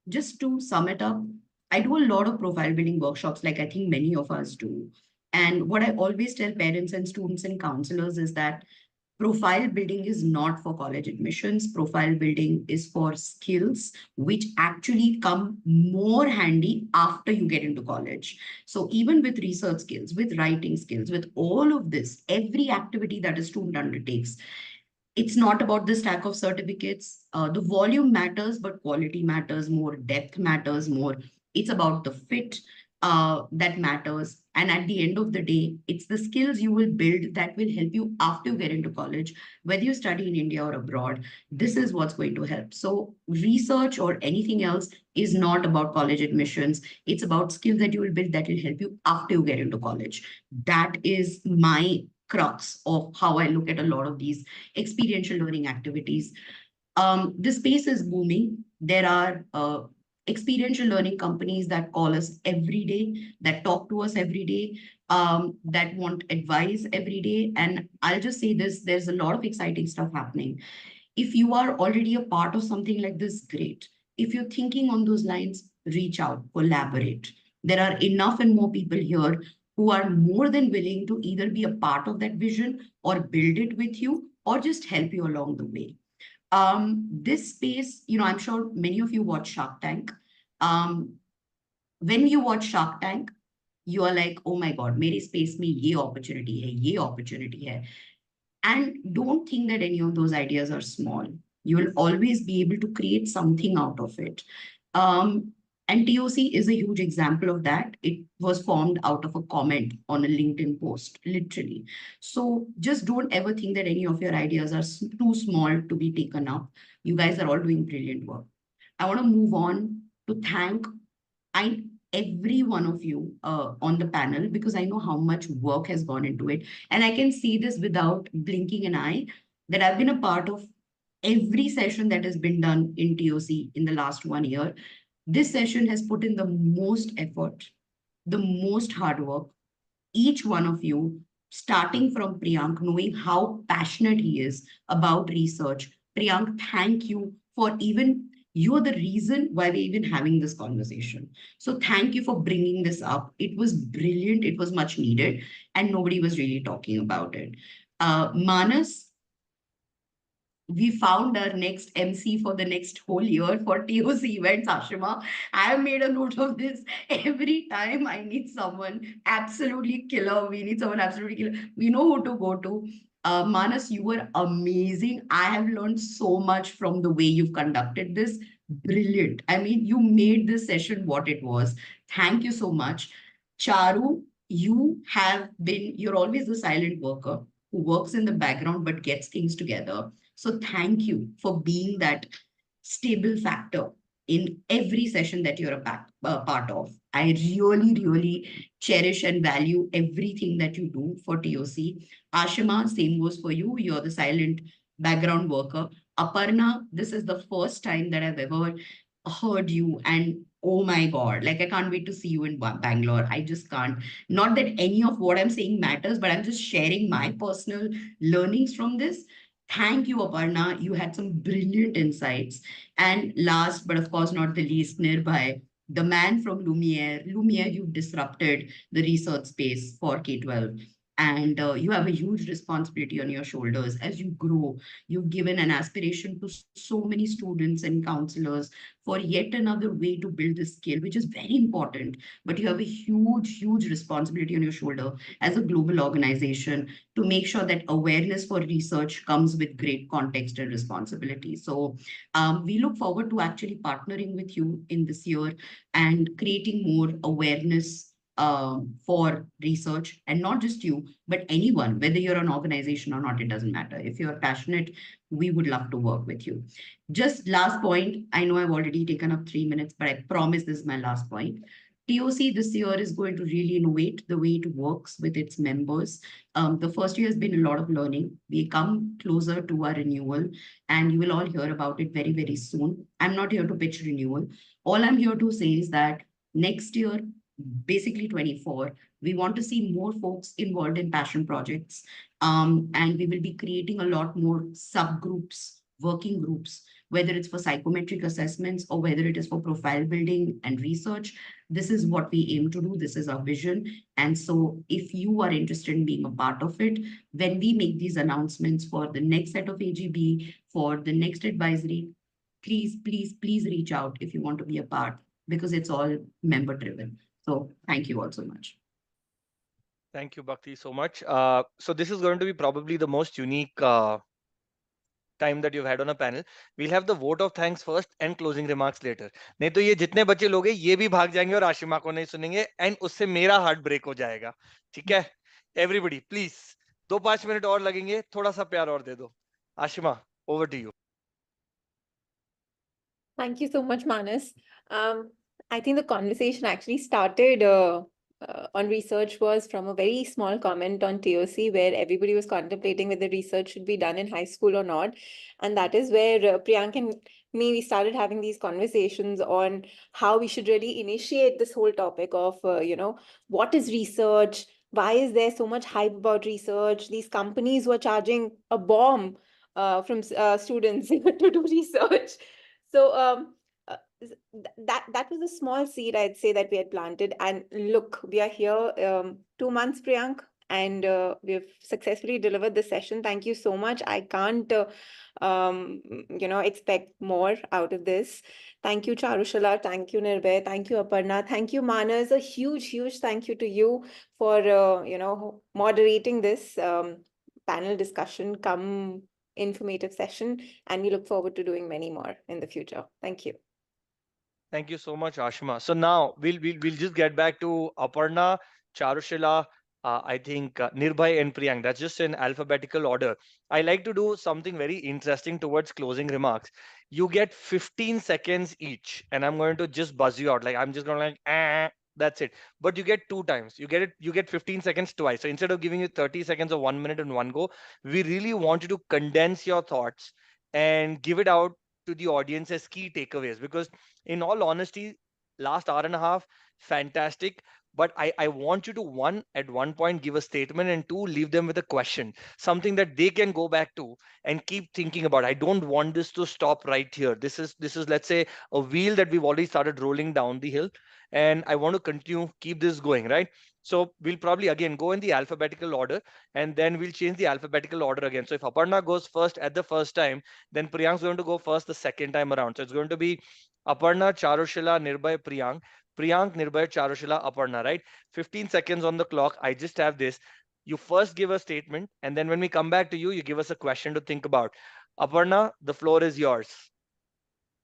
just to sum it up, I do a lot of profile building workshops, like I think many of us do. And what I always tell parents and students and counselors is that profile building is not for college admissions. Profile building is for skills which actually come more handy after you get into college. So even with research skills, with writing skills, with all of this, every activity that a student undertakes, it's not about the stack of certificates. The volume matters, but quality matters more, depth matters more. It's about the fit that matters. And at the end of the day, it's the skills you will build that will help you after you get into college, whether you study in India or abroad. This is what's going to help. So research or anything else is not about college admissions. It's about skills that you will build that will help you after you get into college. That is my crux of how I look at a lot of these experiential learning activities. The space is booming. There are experiential learning companies that call us every day, that talk to us every day, that want advice every day. And I'll just say this, there's a lot of exciting stuff happening. If you are already a part of something like this, great. If you're thinking on those lines, reach out, collaborate. There are enough and more people here who are more than willing to either be a part of that vision or build it with you or just help you along the way. This space, I'm sure many of you watch Shark Tank. When you watch Shark Tank, you are like, oh my God, मेरे space में ये opportunity है, ये opportunity है. And don't think that any of those ideas are small. You will always be able to create something out of it. And TOC is a huge example of that. It was formed out of a comment on a LinkedIn post, literally. So just don't ever think that any of your ideas are too small to be taken up. You guys are all doing brilliant work. I want to move on to thank every one of you on the panel, because I know how much work has gone into it. And I can see this without blinking an eye, that I've been a part of every session that has been done in TOC in the last 1 year. This session has put in the most effort, the most hard work. Each one of you, starting from Priyank, knowing how passionate he is about research. Priyank, thank you for you're the reason why we're even having this conversation. So thank you for bringing this up. It was brilliant. It was much needed, and nobody was really talking about it. Manas, we found our next MC for the next whole year for TOC events, Ashima. I have made a note of this. Every time I need someone absolutely killer, we need someone absolutely killer, we know who to go to. Manas, you were amazing. I have learned so much from the way you've conducted this. Brilliant. I mean, you made this session what it was. Thank you so much. Charu, you're always the silent worker who works in the background but gets things together. So thank you for being that stable factor in every session that you're a part of. I really, really cherish and value everything that you do for TOC. Ashima, same goes for you. You're the silent background worker. Aparna, this is the first time that I've ever heard you, and oh my God, like I can't wait to see you in Bangalore. I just can't. Not that any of what I'm saying matters, but I'm just sharing my personal learnings from this. Thank you, Aparna. You had some brilliant insights. And last, but of course not the least, Nirbhai, the man from Lumiere. Lumiere, you've disrupted the research space for K-12. And you have a huge responsibility on your shoulders as you grow. You've given an aspiration to so many students and counselors for yet another way to build this skill, which is very important. But you have a huge, huge responsibility on your shoulder as a global organization to make sure that awareness for research comes with great context and responsibility. So we look forward to actually partnering with you in this year and creating more awareness for research, and not just you, but anyone, whether you're an organization or not, it doesn't matter. If you're passionate, we would love to work with you. Just last point, I know I've already taken up 3 minutes, but I promise this is my last point. TOC this year is going to really innovate the way it works with its members. The first year has been a lot of learning. We come closer to our renewal, and you will all hear about it very, very soon. I'm not here to pitch renewal. All I'm here to say is that next year, basically 24, we want to see more folks involved in passion projects. And we will be creating a lot more subgroups, working groups, whether it's for psychometric assessments or whether it is for profile building and research. This is what we aim to do. This is our vision. And so if you are interested in being a part of it, when we make these announcements for the next set of AGB, for the next advisory, please, please, please reach out if you want to be a part, because it's all member driven. So thank you all so much. Thank you, Bhakti, so much. So this is going to be probably the most unique time that you've had on a panel. We'll have the vote of thanks first and closing remarks later. नहीं तो ये जितने बच्चे लोग हैं ये भी भाग जाएंगे और आशिमा को नहीं सुनेंगे एंड उससे मेरा हार्ट ब्रेक हो जाएगा. ठीक है? Everybody, please. 2-5 मिनट और लगेंगे. थोड़ा सा प्यार और दे दो. Ashima, over to you. Thank you so much, Manas. I think the conversation actually started on research was from a very small comment on TOC where everybody was contemplating whether research should be done in high school or not. And that is where Priyank and me, we started having these conversations on how we should really initiate this whole topic of, what is research? Why is there so much hype about research? These companies who are charging a bomb from students to do research. So that was a small seed, I'd say, that we had planted. And look, we are here 2 months, Priyank, and we've successfully delivered the session. Thank you so much. I can't, expect more out of this. Thank you, Charushala. Thank you, Nirbhay. Thank you, Aparna. Thank you, Manas. A huge, huge thank you to you for, moderating this panel discussion, come informative session. And we look forward to doing many more in the future. Thank you. Thank you so much, Ashima. So now we'll just get back to Aparna, Charushila, I think Nirbhay and Priyank. That's just in alphabetical order. I like to do something very interesting towards closing remarks. You get 15 seconds each, and I'm going to just buzz you out. Like I'm just going to that's it. But you get 2 times. You get 15 seconds twice. So instead of giving you 30 seconds or 1 minute in one go, we really want you to condense your thoughts and give it out to the audience as key takeaways, because in all honesty, last hour and a half, fantastic. But I want you to, one, at one point give a statement, and 2, leave them with a question, something that they can go back to and keep thinking about. I don't want this to stop right here. This is, let's say, a wheel that we've already started rolling down the hill, and I want to continue, keep this going, right? So we'll probably again go in the alphabetical order, and then we'll change the alphabetical order again. So if Aparna goes first at the first time, then Priyank's going to go first the second time around. So it's going to be Aparna, Charushila, Nirbhay, Priyank, Nirbhay, Charushila, Aparna, right? 15 seconds on the clock. I just have this. You first give a statement, and then when we come back to you, you give us a question to think about. Aparna, the floor is yours.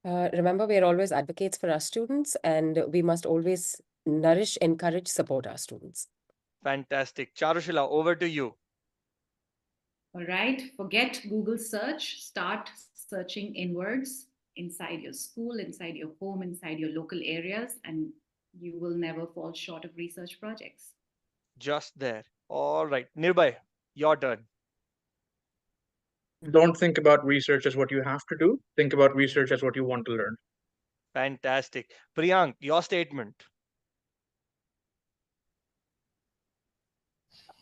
Remember, we are always advocates for our students, and we must always nourish, encourage, support our students. Fantastic. Charushila, over to you. All right, forget Google search, start searching inwards inside your school, inside your home, inside your local areas, and you will never fall short of research projects. Just there. All right. Nirbhay, your turn. Don't think about research as what you have to do. Think about research as what you want to learn. Fantastic. Priyank, your statement.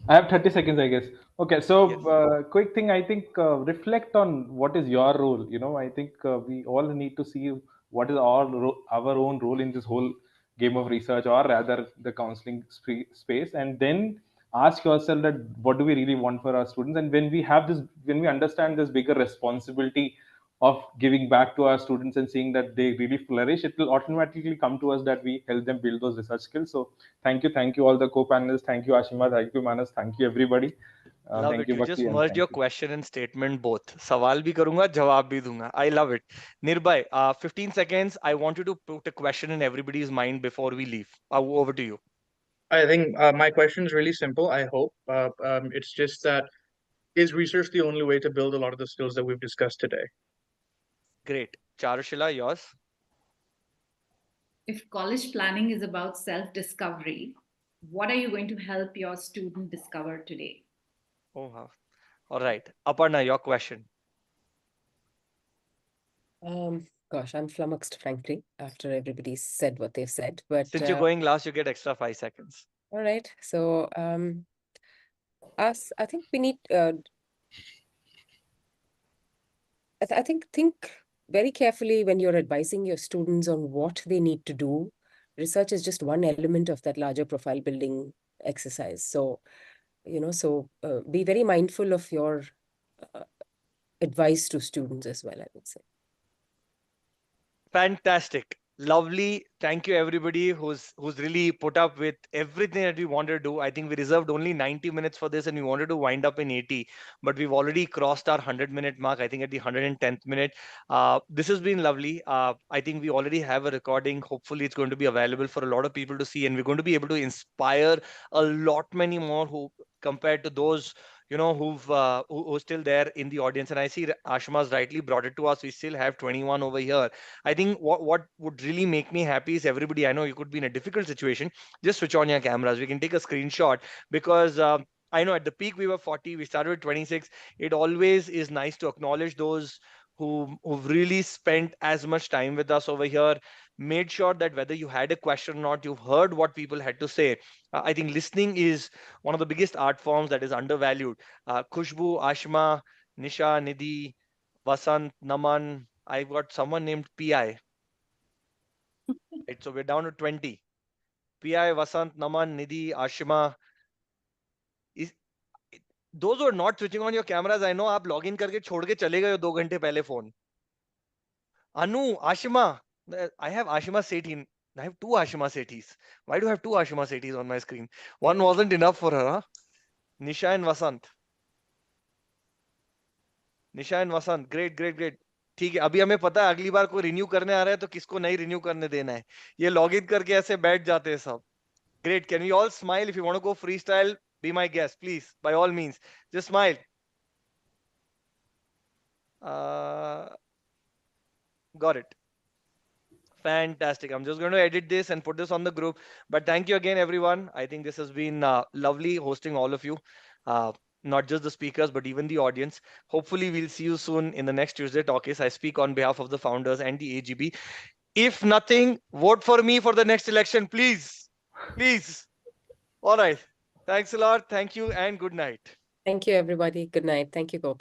I have 30 seconds, I guess. Okay, so Yes. quick thing, I think reflect on what is your role. I think we all need to see what is our own role in this whole game of research, or rather the counseling space, and then ask yourself that what do we really want for our students. And when we understand this bigger responsibility of giving back to our students and seeing that they really flourish, it will automatically come to us that we help them build those research skills. So thank you all the co-panelists. Thank you, Ashima. Thank you, Manas. Thank you, everybody. Love Thank it. you, You just Bhakti, and merged thank your you. question and statement both. Sawal bhi karunga, jawab bhi dunga. I love it. Nirbhay, 15 seconds. I want you to put a question in everybody's mind before we leave. Over to you. I think my question is really simple. I hope it's just that, is research the only way to build a lot of the skills that we've discussed today? Great. Charushila, yours. If college planning is about self-discovery, what are you going to help your student discover today? Oh, wow. All right. Aparna, your question. Gosh, I'm flummoxed, frankly, after everybody's said what they've said. But Since you're going last, you get extra 5 seconds. all right. So I think we need I think very carefully when you're advising your students on what they need to do. Research is just one element of that larger profile building exercise. So, be very mindful of your advice to students as well, I would say. Fantastic. Lovely. Thank you everybody who's really put up with everything that we wanted to do. I think we reserved only 90 minutes for this and we wanted to wind up in 80, but we've already crossed our 100-minute mark, I think at the 110th minute. This has been lovely. I think we already have a recording. Hopefully it's going to be available for a lot of people to see, and we're going to be able to inspire a lot many more who compared to those who's still there in the audience. And I see Ashima's rightly brought it to us. We still have 21 over here. I think what would really make me happy is everybody, I know you could be in a difficult situation, just switch on your cameras. We can take a screenshot because I know at the peak we were 40, we started with 26. It always is nice to acknowledge those who've really spent as much time with us over here, made sure that whether you had a question or not, you've heard what people had to say. I think listening is one of the biggest art forms that is undervalued. Khushbu, Ashima, Nisha, Nidhi, Vasant, Naman, I've got someone named PI. Right, so we're down to 20. PI, Vasant, Naman, Nidhi, Ashima. Those who are not switching on your cameras, I know आप login करके छोड़ के चले गए हो 2 घंटे पहले phone. Anu, Ashima, I have Ashima Sethi. I have 2 Ashima Sethis. Why do I have 2 Ashima Sethis on my screen? One wasn't enough for her, huh? Nisha and Vasant. Nisha and Vasant, great. ठीक है, अभी हमें पता है अगली बार कोई renew करने आ रहा है तो किसको नहीं रिन्यू करने देना है. ये लॉगिन करके ऐसे बैठ जाते हैं सब. Great. Can we all smile? If you want to go freestyle, be my guest, please. By all means, just smile. Got it. Fantastic. I'm just going to edit this and put this on the group. But thank you again, everyone. I think this has been lovely hosting all of you. Not just the speakers, but even the audience. Hopefully, we'll see you soon in the next Tuesday Talkies. I speak on behalf of the founders and the AGB. If nothing, vote for me for the next election, please. Please. All right. Thanks a lot. Thank you and good night. Thank you, everybody. Good night. Thank you, Gopal.